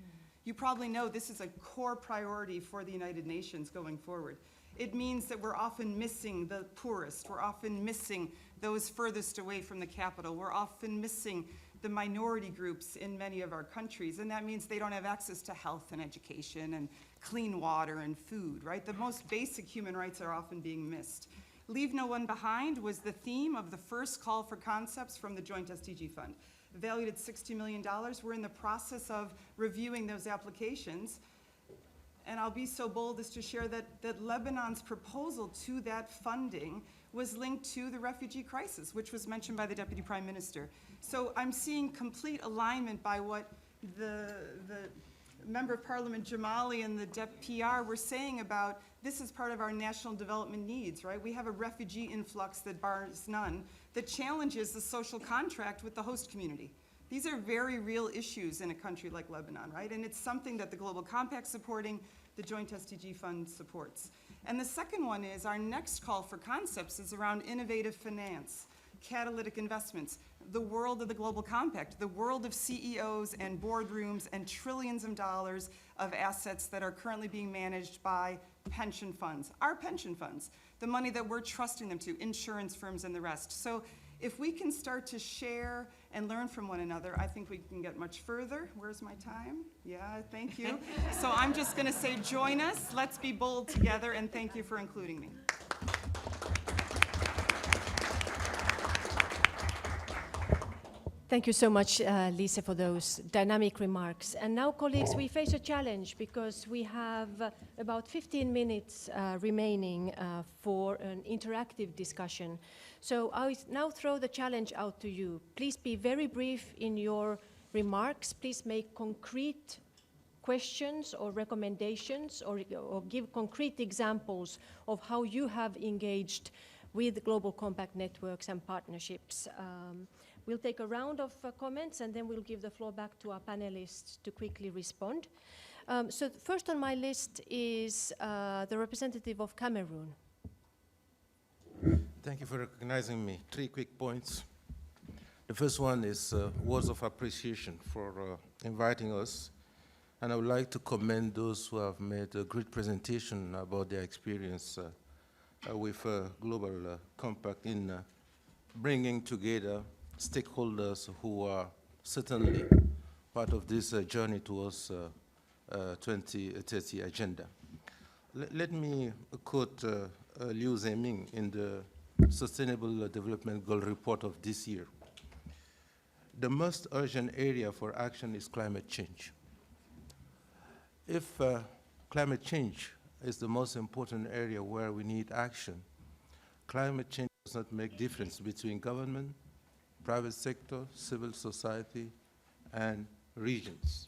You probably know this is a core priority for the United Nations going forward. It means that we're often missing the poorest. We're often missing those furthest away from the capital. We're often missing the minority groups in many of our countries, and that means they don't have access to health and education and clean water and food, right? The most basic human rights are often being missed. Leave no one behind was the theme of the first call for concepts from the Joint SDG Fund. Valued at $60 million, we're in the process of reviewing those applications. And I'll be so bold as to share that Lebanon's proposal to that funding was linked to the refugee crisis, which was mentioned by the Deputy Prime Minister. So I'm seeing complete alignment by what the Member of Parliament Jamali and the PR were saying about this is part of our national development needs, right? We have a refugee influx that bars none, that challenges the social contract with the host community. These are very real issues in a country like Lebanon, right? And it's something that the Global Compact supporting, the Joint SDG Fund supports. And the second one is our next call for concepts is around innovative finance, catalytic investments, the world of the Global Compact, the world of CEOs and boardrooms and trillions of dollars of assets that are currently being managed by pension funds, our pension funds, the money that we're trusting them to, insurance firms and the rest. So if we can start to share and learn from one another, I think we can get much further. Where's my time? Yeah, thank you. So I'm just gonna say join us, let's be bold together, and thank you for including me. Thank you so much, Lisa, for those dynamic remarks. And now, colleagues, we face a challenge because we have about 15 minutes remaining for an interactive discussion. So I now throw the challenge out to you. Please be very brief in your remarks. Please make concrete questions or recommendations or give concrete examples of how you have engaged with Global Compact networks and partnerships. We'll take a round of comments and then we'll give the floor back to our panelists to quickly respond. So first on my list is the representative of Cameroon. Thank you for recognizing me. 3 quick points. The first one is words of appreciation for inviting us. And I would like to commend those who have made a great presentation about their experience with Global Compact in bringing together stakeholders who are certainly part of this journey towards 2030 agenda. Let me quote Liu Zeming in the Sustainable Development Goal report of this year. The most urgent area for action is climate change. If climate change is the most important area where we need action, climate change does not make difference between government, private sector, civil society, and regions,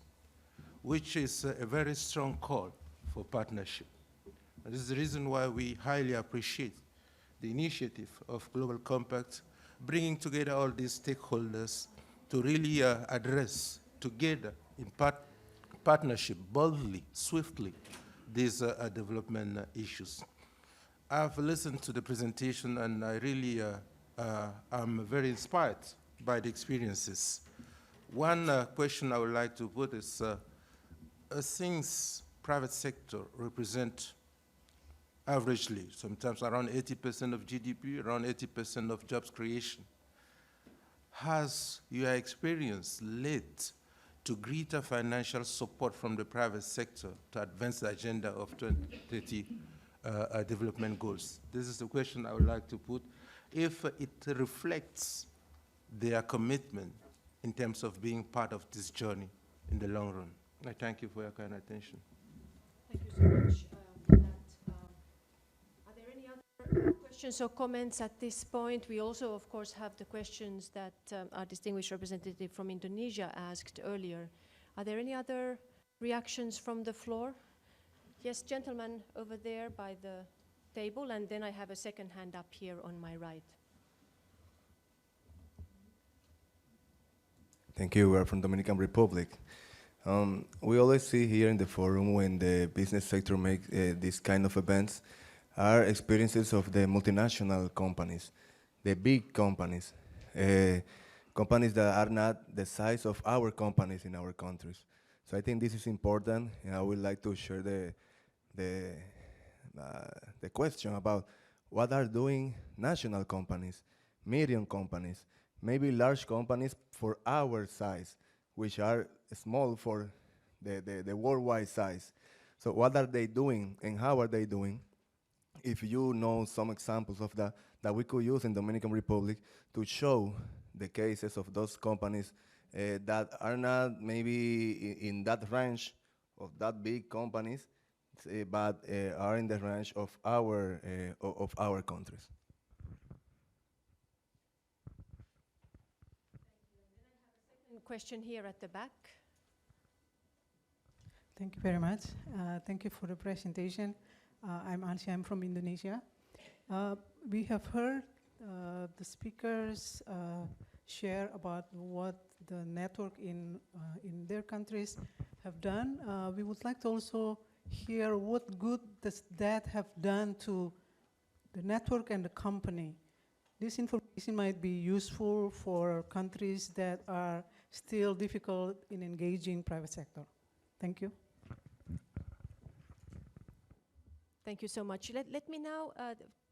which is a very strong call for partnership. And this is the reason why we highly appreciate the initiative of Global Compact, bringing together all these stakeholders to really address together in partnership, boldly, swiftly, these development issues. I've listened to the presentation and I really I'm very inspired by the experiences. One question I would like to put is, since private sector represent averagely, sometimes around 80% of GDP, around 80% of jobs creation, has your experience led to greater financial support from the private sector to advance the agenda of 2030 development goals? This is the question I would like to put. If it reflects their commitment in terms of being part of this journey in the long run. I thank you for your kind attention. Thank you so much for that. Are there any other questions or comments at this point? We also, of course, have the questions that our distinguished representative from Indonesia asked earlier. Are there any other reactions from the floor? Yes, gentleman over there by the table, and then I have a second hand up here on my right. Thank you. We're from Dominican Republic. We always see here in the forum when the business sector makes these kind of events, are experiences of the multinational companies, the big companies, companies that are not the size of our companies in our countries. So I think this is important, and I would like to share the, the question about what are doing national companies, medium companies, maybe large companies for our size, which are small for the worldwide size. So what are they doing and how are they doing? If you know some examples of that that we could use in Dominican Republic to show the cases of those companies that are not maybe in that range of that big companies, but are in the range of our countries. Question here at the back. Thank you very much. Thank you for the presentation. I'm Ansha, I'm from Indonesia. We have heard the speakers share about what the network in their countries have done. We would like to also hear what good does that have done to the network and the company. This information might be useful for countries that are still difficult in engaging private sector. Thank you. Thank you so much. Let me now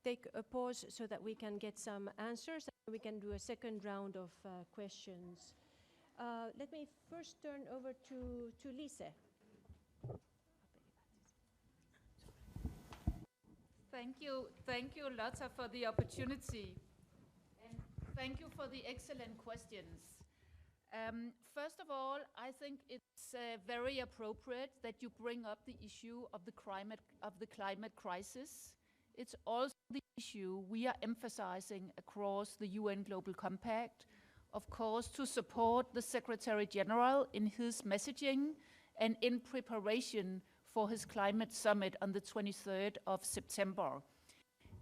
take a pause so that we can get some answers and we can do a second round of questions. Let me first turn over to Lise. Thank you, Lotta, for the opportunity. And thank you for the excellent questions. First of all, I think it's very appropriate that you bring up the issue of the climate crisis. It's also the issue we are emphasizing across the UN Global Compact, of course, to support the Secretary General in his messaging and in preparation for his climate summit on the 23rd of September.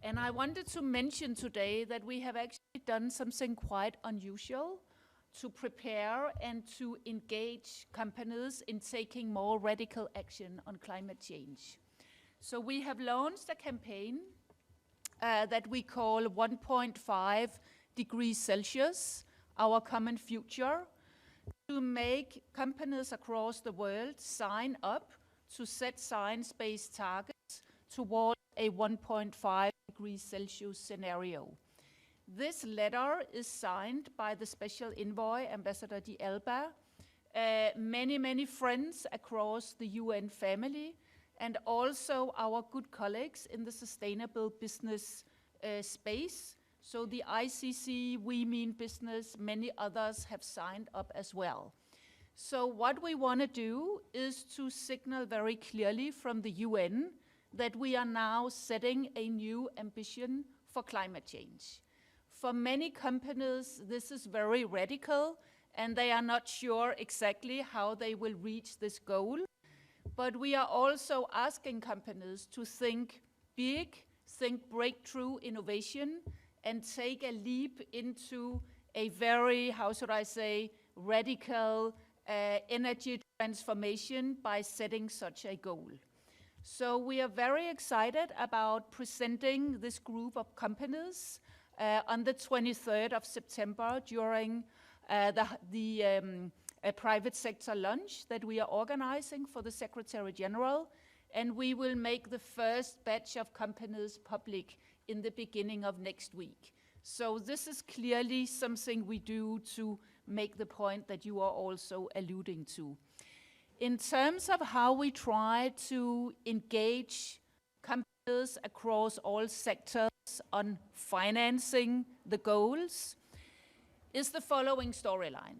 And I wanted to mention today that we have actually done something quite unusual to prepare and to engage companies in taking more radical action on climate change. So we have launched a campaign that we call 1.5 degrees Celsius, our common future, to make companies across the world sign up to set science-based targets toward a 1.5 degrees Celsius scenario. This letter is signed by the Special Envoy, Ambassador Di Alba, many friends across the UN family, and also our good colleagues in the sustainable business space. So the ICC, We Mean Business, many others have signed up as well. So what we want to do is to signal very clearly from the UN that we are now setting a new ambition for climate change. For many companies, this is very radical, and they are not sure exactly how they will reach this goal. But we are also asking companies to think big, think breakthrough innovation, and take a leap into a very, how should I say, radical energy transformation by setting such a goal. So we are very excited about presenting this group of companies on the 23rd of September during a private sector lunch that we are organizing for the Secretary General, and we will make the first batch of companies public in the beginning of next week. So this is clearly something we do to make the point that you are also alluding to. In terms of how we try to engage companies across all sectors on financing the goals is the following storyline.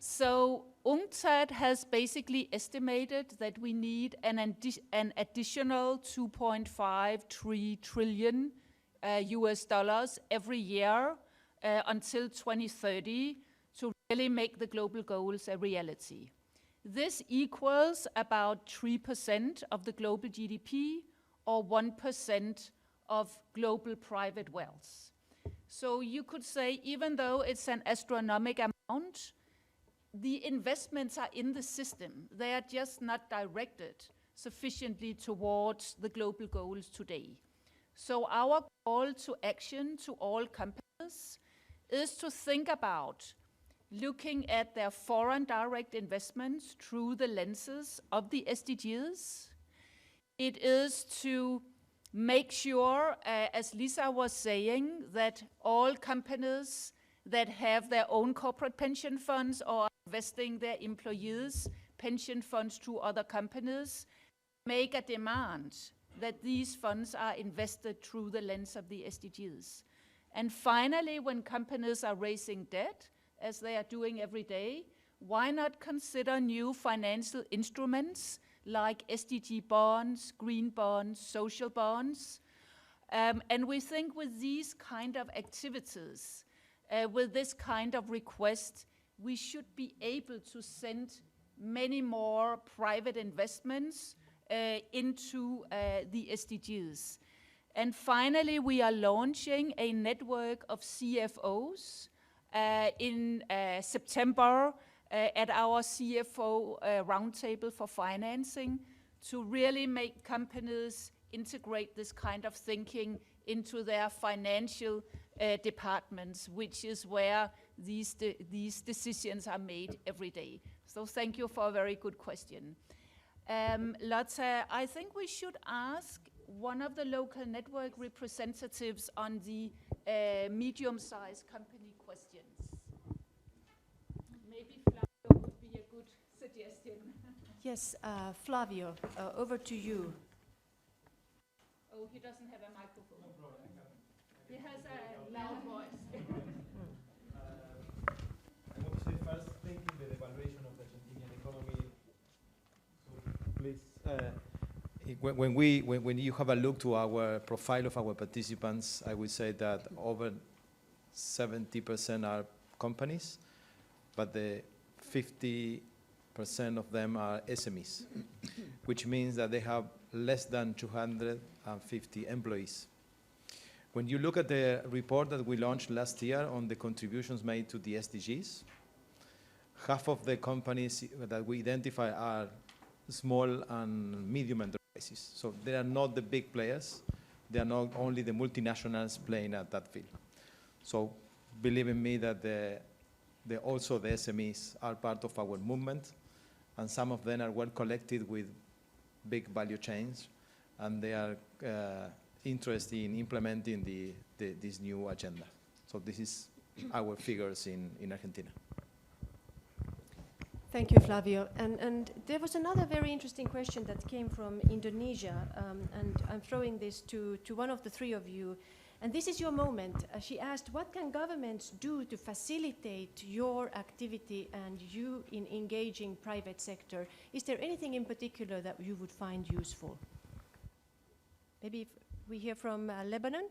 So UNCTAD has basically estimated that we need an additional 2.53 trillion US dollars every year until 2030 to really make the global goals a reality. This equals about 3% of the global GDP or 1% of global private wealth. So you could say, even though it's an astronomical amount, the investments are in the system. They are just not directed sufficiently towards the global goals today. So our call to action to all companies is to think about looking at their foreign direct investments through the lenses of the SDGs. It is to make sure, as Lisa was saying, that all companies that have their own corporate pension funds or are investing their employees' pension funds through other companies make a demand that these funds are invested through the lens of the SDGs. And finally, when companies are raising debt, as they are doing every day, why not consider new financial instruments like SDG bonds, green bonds, social bonds? And we think with these kind of activities, with this kind of request, we should be able to send many more private investments into the SDGs. And finally, we are launching a network of CFOs in September at our CFO roundtable for financing to really make companies integrate this kind of thinking into their financial departments, which is where these decisions are made every day. So thank you for a very good question. Lotte, I think we should ask one of the local network representatives on the medium-sized company questions. Maybe Flavio would be a good suggestion. Yes, Flavio, over to you. Oh, he doesn't have a microphone. He has a loud voice. I want to say first, thinking the devaluation of the Argentinian economy. So please, when you have a look to our profile of our participants, I would say that over 70% are companies, but the 50% of them are SMEs, which means that they have less than 250 employees. When you look at the report that we launched last year on the contributions made to the SDGs, half of the companies that we identify are small and medium enterprises. So they are not the big players. They are not only the multinationals playing at that field. So believe in me that also the SMEs are part of our movement, and some of them are well collected with big value chains, and they are interested in implementing this new agenda. So this is our figures in Argentina. Thank you, Flavio. And there was another very interesting question that came from Indonesia, and I'm throwing this to one of the three of you. And this is your moment. She asked, what can governments do to facilitate your activity and you in engaging private sector? Is there anything in particular that you would find useful? Maybe if we hear from Lebanon?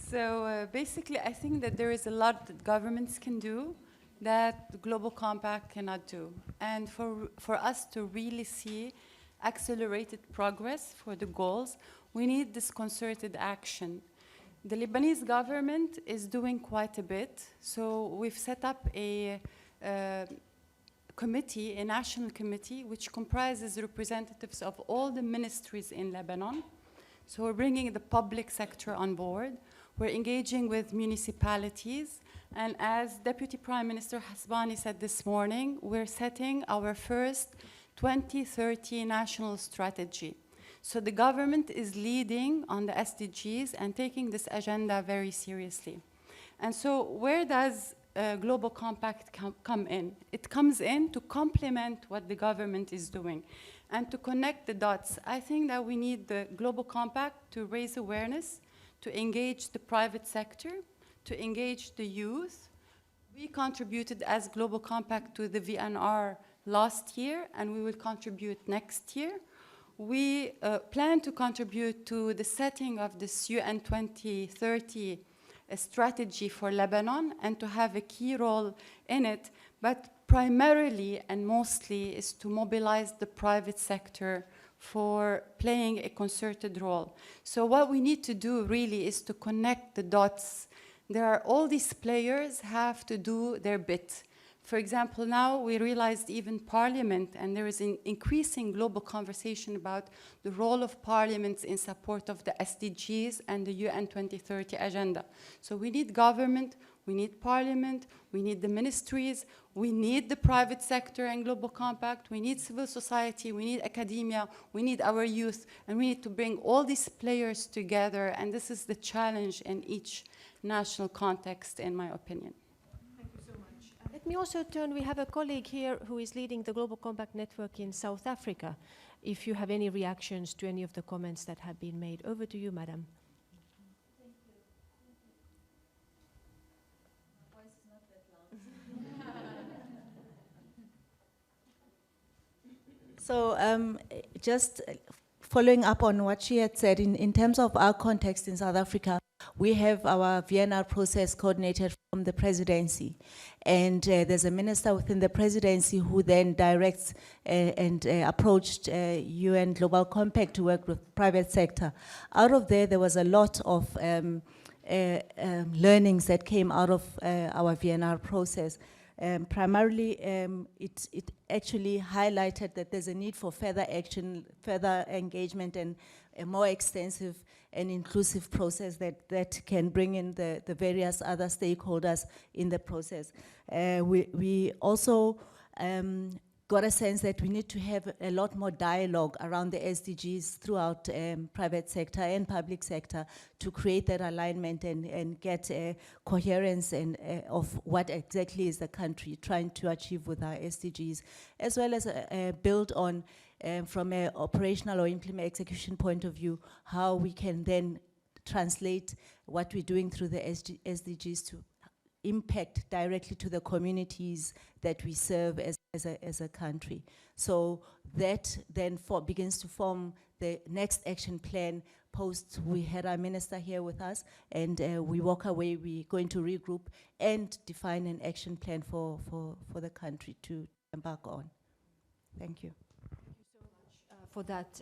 So basically, I think that there is a lot that governments can do that the Global Compact cannot do. And for us to really see accelerated progress for the goals, we need this concerted action. The Lebanese government is doing quite a bit. So we've set up a committee, a national committee, which comprises representatives of all the ministries in Lebanon. So we're bringing the public sector on board. We're engaging with municipalities. And as Deputy Prime Minister Hasbani said this morning, we're setting our first 2030 national strategy. So the government is leading on the SDGs and taking this agenda very seriously. And so where does Global Compact come in? It comes in to complement what the government is doing and to connect the dots. I think that we need the Global Compact to raise awareness, to engage the private sector, to engage the youth. We contributed as Global Compact to the VNR last year, and we will contribute next year. We plan to contribute to the setting of this UN 2030 strategy for Lebanon and to have a key role in it, but primarily and mostly is to mobilize the private sector for playing a concerted role. So what we need to do really is to connect the dots there are all these players have to do their bit. For example, now we realized even Parliament, and there is an increasing global conversation about the role of parliaments in support of the SDGs and the UN 2030 agenda. So we need government, we need Parliament, we need the ministries, we need the private sector and global compact, we need civil society, we need academia, we need our youth, and we need to bring all these players together, and this is the challenge in each national context, in my opinion. Let me also turn, we have a colleague here who is leading the Global Compact Network in South Africa. If you have any reactions to any of the comments that have been made. Over to you, madam. So just following up on what she had said, in terms of our context in South Africa, we have our VNR process coordinated from the presidency. And there's a minister within the presidency who then directs and approached UN Global Compact to work with private sector. Out of there was a lot of learnings that came out of our VNR process. Primarily, it actually highlighted that there's a need for further action, further engagement, and a more extensive and inclusive process that can bring in the various other stakeholders in the process. We also got a sense that we need to have a lot more dialogue around the SDGs throughout private sector and public sector to create that alignment and get coherence and of what exactly is the country trying to achieve with our SDGs, as well as build on from an operational or implement execution point of view, how we can then translate what we're doing through the SDGs to impact directly to the communities that we serve as a country. So that then begins to form the next action plan post. We had our minister here with us, and we walk away, we're going to regroup and define an action plan for the country to embark on. Thank you. For that.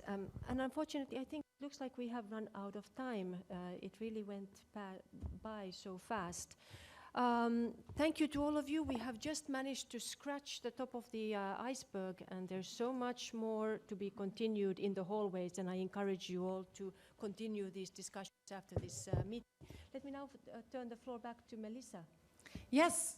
And unfortunately, I think it looks like we have run out of time. It really went by so fast. Thank you to all of you. We have just managed to scratch the top of the iceberg, and there's so much more to be continued in the hallways, and I encourage you all to continue these discussions after this meeting. Let me now turn the floor back to Melissa. Yes,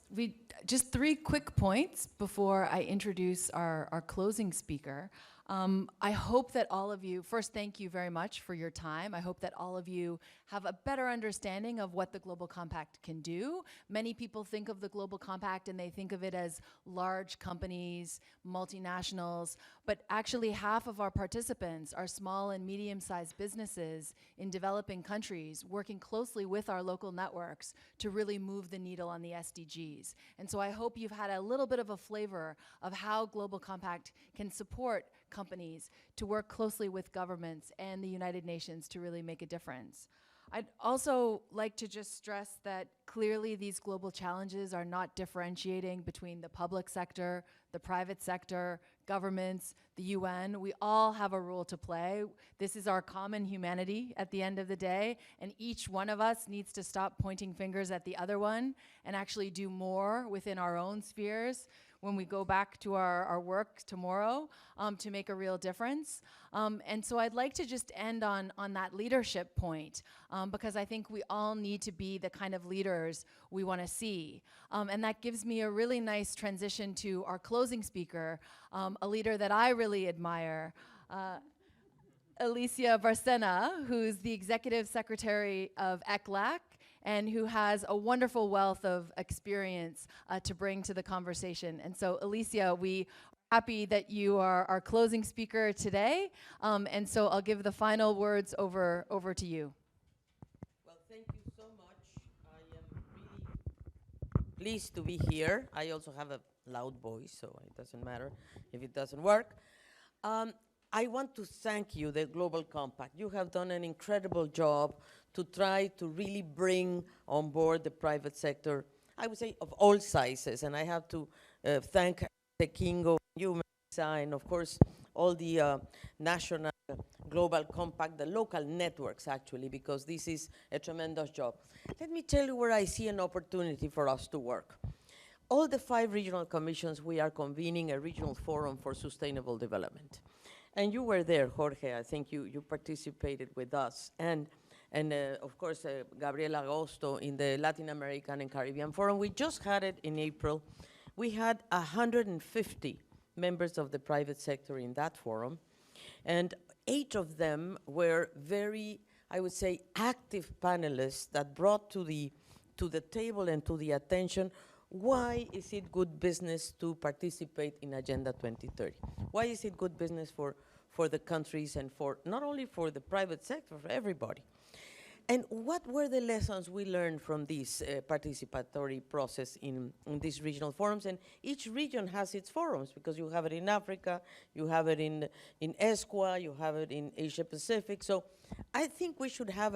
just 3 quick points before I introduce our closing speaker. I hope that all of you, first, thank you very much for your time. I hope that all of you have a better understanding of what the Global Compact can do. Many people think of the Global Compact and they think of it as large companies, multinationals, but actually half of our participants are small and medium-sized businesses in developing countries working closely with our local networks to really move the needle on the SDGs. And so I hope you've had a little bit of a flavor of how Global Compact can support companies to work closely with governments and the United Nations to really make a difference. I'd also like to just stress that clearly these global challenges are not differentiating between the public sector, the private sector, governments, the UN. We all have a role to play. This is our common humanity at the end of the day, and each one of us needs to stop pointing fingers at the other one and actually do more within our own spheres when we go back to our work tomorrow to make a real difference. And so I'd like to just end on that leadership point because I think we all need to be the kind of leaders we want to see. And that gives me a really nice transition to our closing speaker, a leader that I really admire, Alicia Barcena, who's the Executive Secretary of ECLAC, and who has a wonderful wealth of experience to bring to the conversation. And so, Alicia, we are happy that you are our closing speaker today. And so I'll give the final words over to you. Well, thank you so much. I am really pleased to be here. I also have a loud voice, so it doesn't matter if it doesn't work. I want to thank you, the Global Compact. You have done an incredible job to try to really bring on board the private sector, I would say of all sizes. And I have to thank the Kingo, you, Melissa, and of course all the national Global Compact, the local networks actually, because this is a tremendous job. Let me tell you where I see an opportunity for us to work. All the 5 regional commissions, we are convening a regional forum for sustainable development. And you were there, Jorge, I think you participated with us. And of course, Gabriela Agosto in the Latin American and Caribbean Forum. We just had it in April. We had 150 members of the private sector in that forum. And 8 of them were very, I would say, active panelists that brought to the table and to the attention why is it good business to participate in Agenda 2030? Why is it good business for the countries and for not only for the private sector, for everybody? And what were the lessons we learned from this participatory process in these regional forums? And each region has its forums, because you have it in Africa, you have it in ESCWA, you have it in Asia Pacific. So I think we should have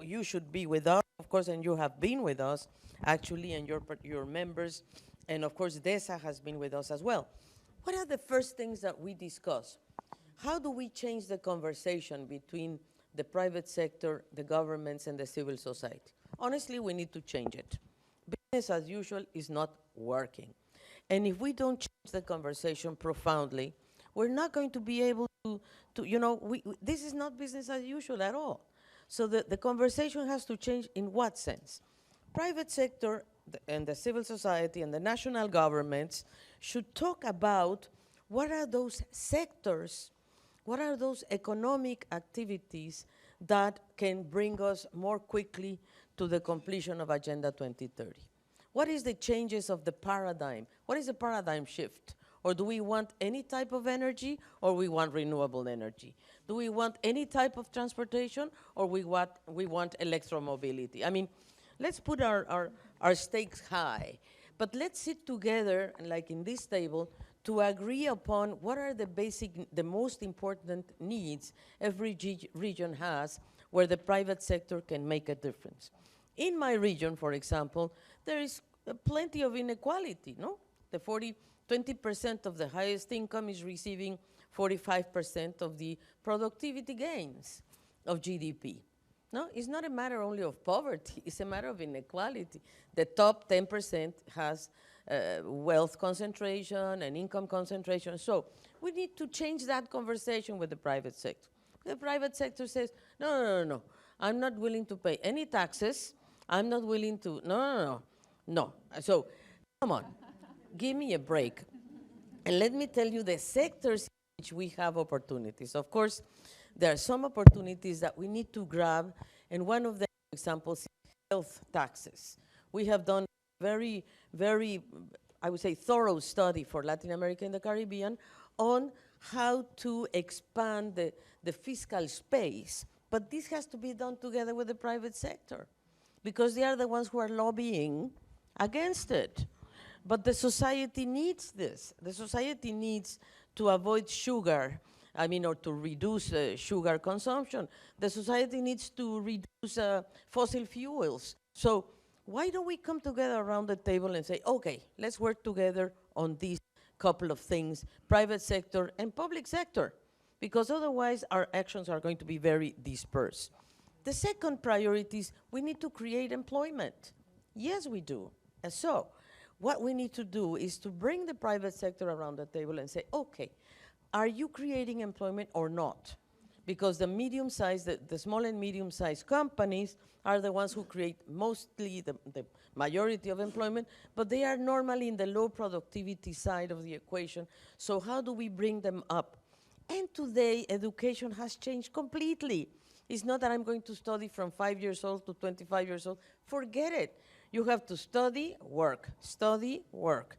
you should be with us, of course, and you have been with us, actually, and your members, and of course, DESA has been with us as well. What are the first things that we discuss? How do we change the conversation between the private sector, the governments, and the civil society? Honestly, we need to change it. Business as usual is not working. And if we don't change the conversation profoundly, we're not going to be able to this is not business as usual at all. So the conversation has to change in what sense? Private sector and the civil society and the national governments should talk about what are those sectors, what are those economic activities that can bring us more quickly to the completion of Agenda 2030? What is the changes of the paradigm? What is the paradigm shift? Or do we want any type of energy, or we want renewable energy? Do we want any type of transportation, or we want electromobility? I mean, let's put our stakes high, but let's sit together, like in this table, to agree upon what are the most important needs every region has where the private sector can make a difference. In my region, for example, there is plenty of inequality, no? The 20% of the highest income is receiving 45% of the productivity gains of GDP. No, it's not a matter only of poverty, it's a matter of inequality. The top 10% has wealth concentration and income concentration. So we need to change that conversation with the private sector. The private sector says, no, I'm not willing to pay any taxes. I'm not willing to, no. So come on, give me a break. And let me tell you the sectors in which we have opportunities. Of course, there are some opportunities that we need to grab, and one of them, for example, is health taxes. We have done very, very, I would say, thorough study for Latin America and the Caribbean on how to expand the fiscal space. But this has to be done together with the private sector, because they are the ones who are lobbying against it. But the society needs this. The society needs to avoid sugar, or to reduce sugar consumption. The society needs to reduce fossil fuels. So why don't we come together around the table and say, okay, let's work together on these couple of things, private sector and public sector, because otherwise our actions are going to be very dispersed. The second priority is we need to create employment. Yes, we do. And so what we need to do is to bring the private sector around the table and say, okay, are you creating employment or not? Because the small and medium-sized companies are the ones who create mostly the majority of employment, but they are normally in the low productivity side of the equation. So how do we bring them up? And today, education has changed completely. It's not that I'm going to study from 5 years old to 25 years old. Forget it. You have to study, work, study, work.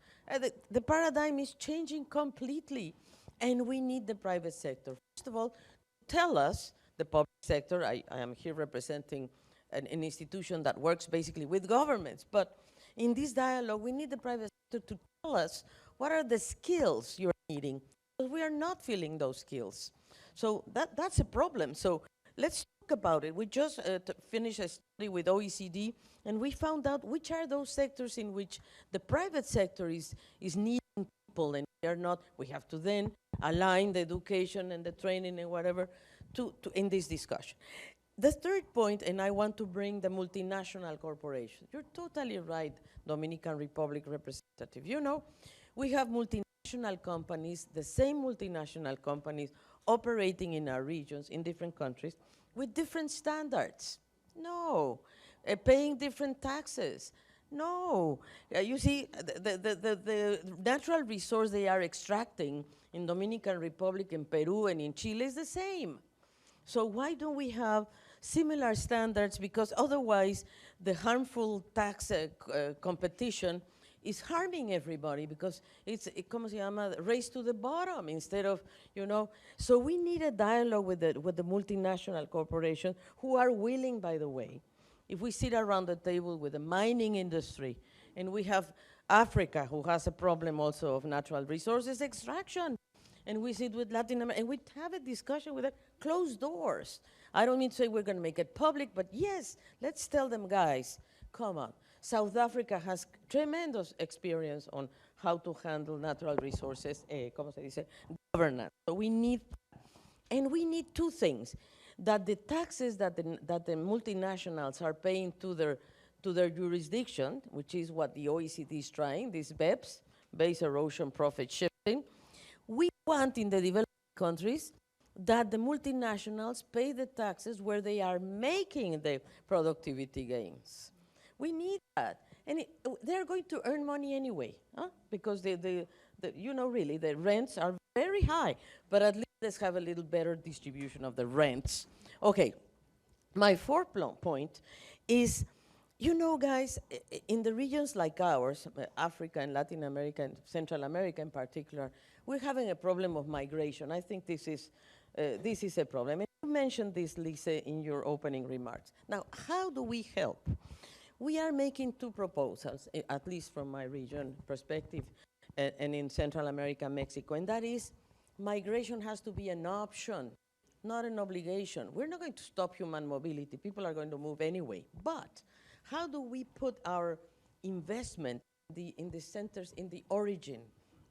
The paradigm is changing completely, and we need the private sector. First of all, tell us, the public sector, I am here representing an institution that works basically with governments, but in this dialogue, we need the private sector to tell us what are the skills you're needing, because we are not filling those skills. So that's a problem. So let's talk about it. We just finished a study with OECD, and we found out which are those sectors in which the private sector is needing people, and we are not. We have to then align the education and the training and whatever in this discussion. The third point, and I want to bring the multinational corporations. You're totally right, Dominican Republic representative. You know, we have multinational companies, the same multinational companies operating in our regions, in different countries, with different standards. No. Paying different taxes. No. You see, the natural resource they are extracting in Dominican Republic, in Peru, and in Chile is the same. So why don't we have similar standards? Because otherwise, the harmful tax competition is harming everybody, because it's, ¿cómo se llama? Race to the bottom instead of, you know. So we need a dialogue with the multinational corporations who are willing, by the way. If we sit around the table with the mining industry, and we have Africa, who has a problem also of natural resources extraction, and we sit with Latin America, and we have a discussion with them, closed doors. I don't mean to say we're going to make it public, but yes, let's tell them, guys, come on. South Africa has tremendous experience on how to handle natural resources, ¿cómo se dice? Governance. So we need, and we need two things, that the taxes that the multinationals are paying to their jurisdiction, which is what the OECD is trying, these BEPS, base erosion profit shifting. We want in the developing countries that the multinationals pay the taxes where they are making the productivity gains. We need that. And they're going to earn money anyway, because you know, really, the rents are very high, but at least let's have a little better distribution of the rents. Okay, my fourth point is, you know, guys, in the regions like ours, Africa and Latin America and Central America in particular, we're having a problem of migration. I think this is a problem. And you mentioned this, Lisa, in your opening remarks. Now, how do we help? We are making two proposals, at least from my region perspective, and in Central America, Mexico, and that is migration has to be an option, not an obligation. We're not going to stop human mobility. People are going to move anyway. But how do we put our investment in the centers, in the origin,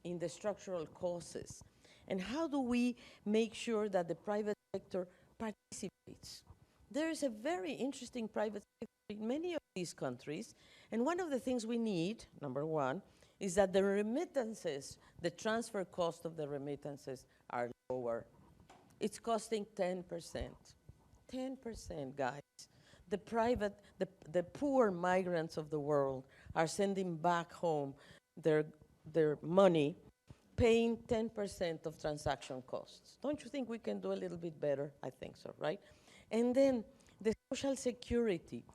in the structural causes? And how do we make sure that the private sector participates? There is a very interesting private sector in many of these countries, and one of the things we need, number one, is that the remittances, the transfer cost of the remittances are lower. It's costing 10%. 10%, guys. The poor migrants of the world are sending back home their money, paying 10% of transaction costs. Don't you think we can do a little bit better? I think so, right? And then the social security.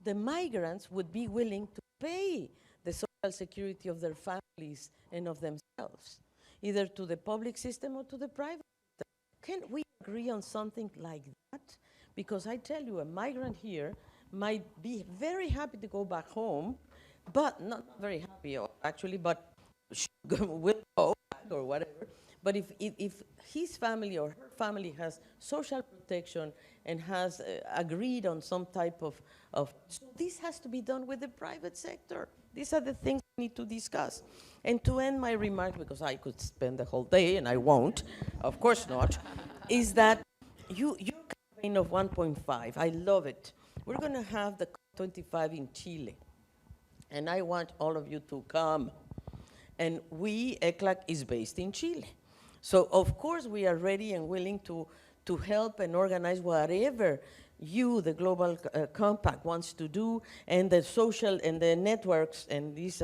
The migrants would be willing to pay the social security of their families and of themselves, either to the public system or to the private system. Can't we agree on something like that? Because I tell you, a migrant here might be very happy to go back home, but not very happy, actually, but will go back or whatever. But if his family or her family has social protection and has agreed on some type of, so this has to be done with the private sector. These are the things we need to discuss. And to end my remark, because I could spend the whole day, and I won't, of course not, is that your campaign of 1.5, I love it. We're going to have the COP25 in Chile, and I want all of you to come. And ECLAC is based in Chile. So of course we are ready and willing to help and organize whatever the Global Compact wants to do, and the social and the networks and these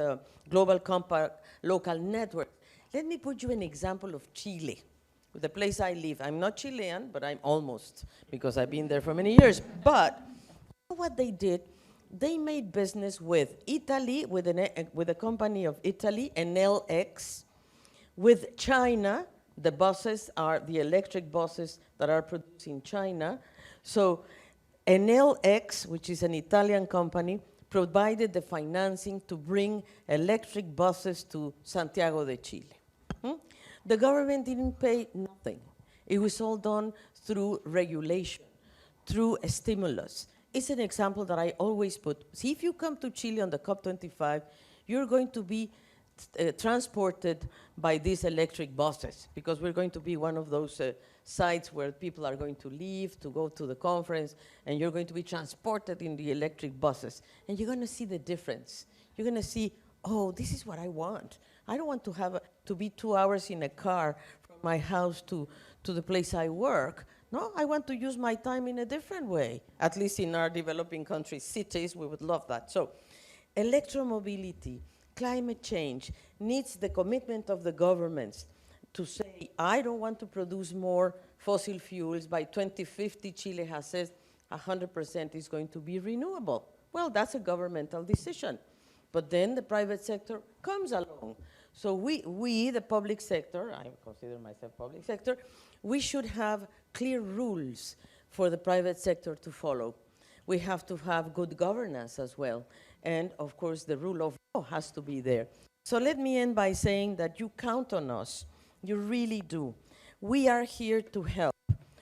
Global Compact local networks. Let me put you an example of Chile, the place I live. I'm not Chilean, but I'm almost, because I've been there for many years. But you know what they did? They made business with Italy, with a company of Italy, NLX, with China. The buses are the electric buses that are produced in China. So NLX, which is an Italian company, provided the financing to bring electric buses to Santiago de Chile. The government didn't pay nothing. It was all done through regulation, through a stimulus. It's an example that I always put. See, if you come to Chile on the COP25, you're going to be transported by these electric buses, because we're going to be one of those sites where people are going to leave to go to the conference, and you're going to be transported in the electric buses. And you're going to see the difference. You're going to see, oh, this is what I want. I don't want to have to be 2 hours in a car from my house to the place I work. No, I want to use my time in a different way. At least in our developing countries, cities, we would love that. So electromobility, climate change needs the commitment of the governments to say, I don't want to produce more fossil fuels. By 2050, Chile has said 100% is going to be renewable. Well, that's a governmental decision. But then the private sector comes along. So we, the public sector, I consider myself public sector, we should have clear rules for the private sector to follow. We have to have good governance as well. And of course, the rule of law has to be there. So let me end by saying that you count on us. You really do. We are here to help.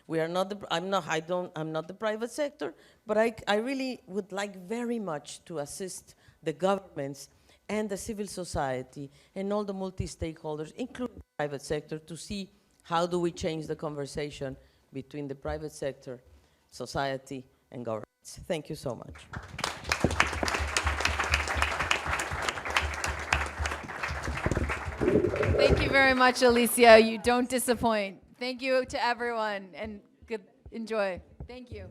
We are not I'm not the private sector, but I really would like very much to assist the governments and the civil society and all the multi-stakeholders, including the private sector, to see how do we change the conversation between the private sector, society, and governments. Thank you so much. Thank you very much, Alicia. You don't disappoint. Thank you to everyone, and enjoy. Thank you.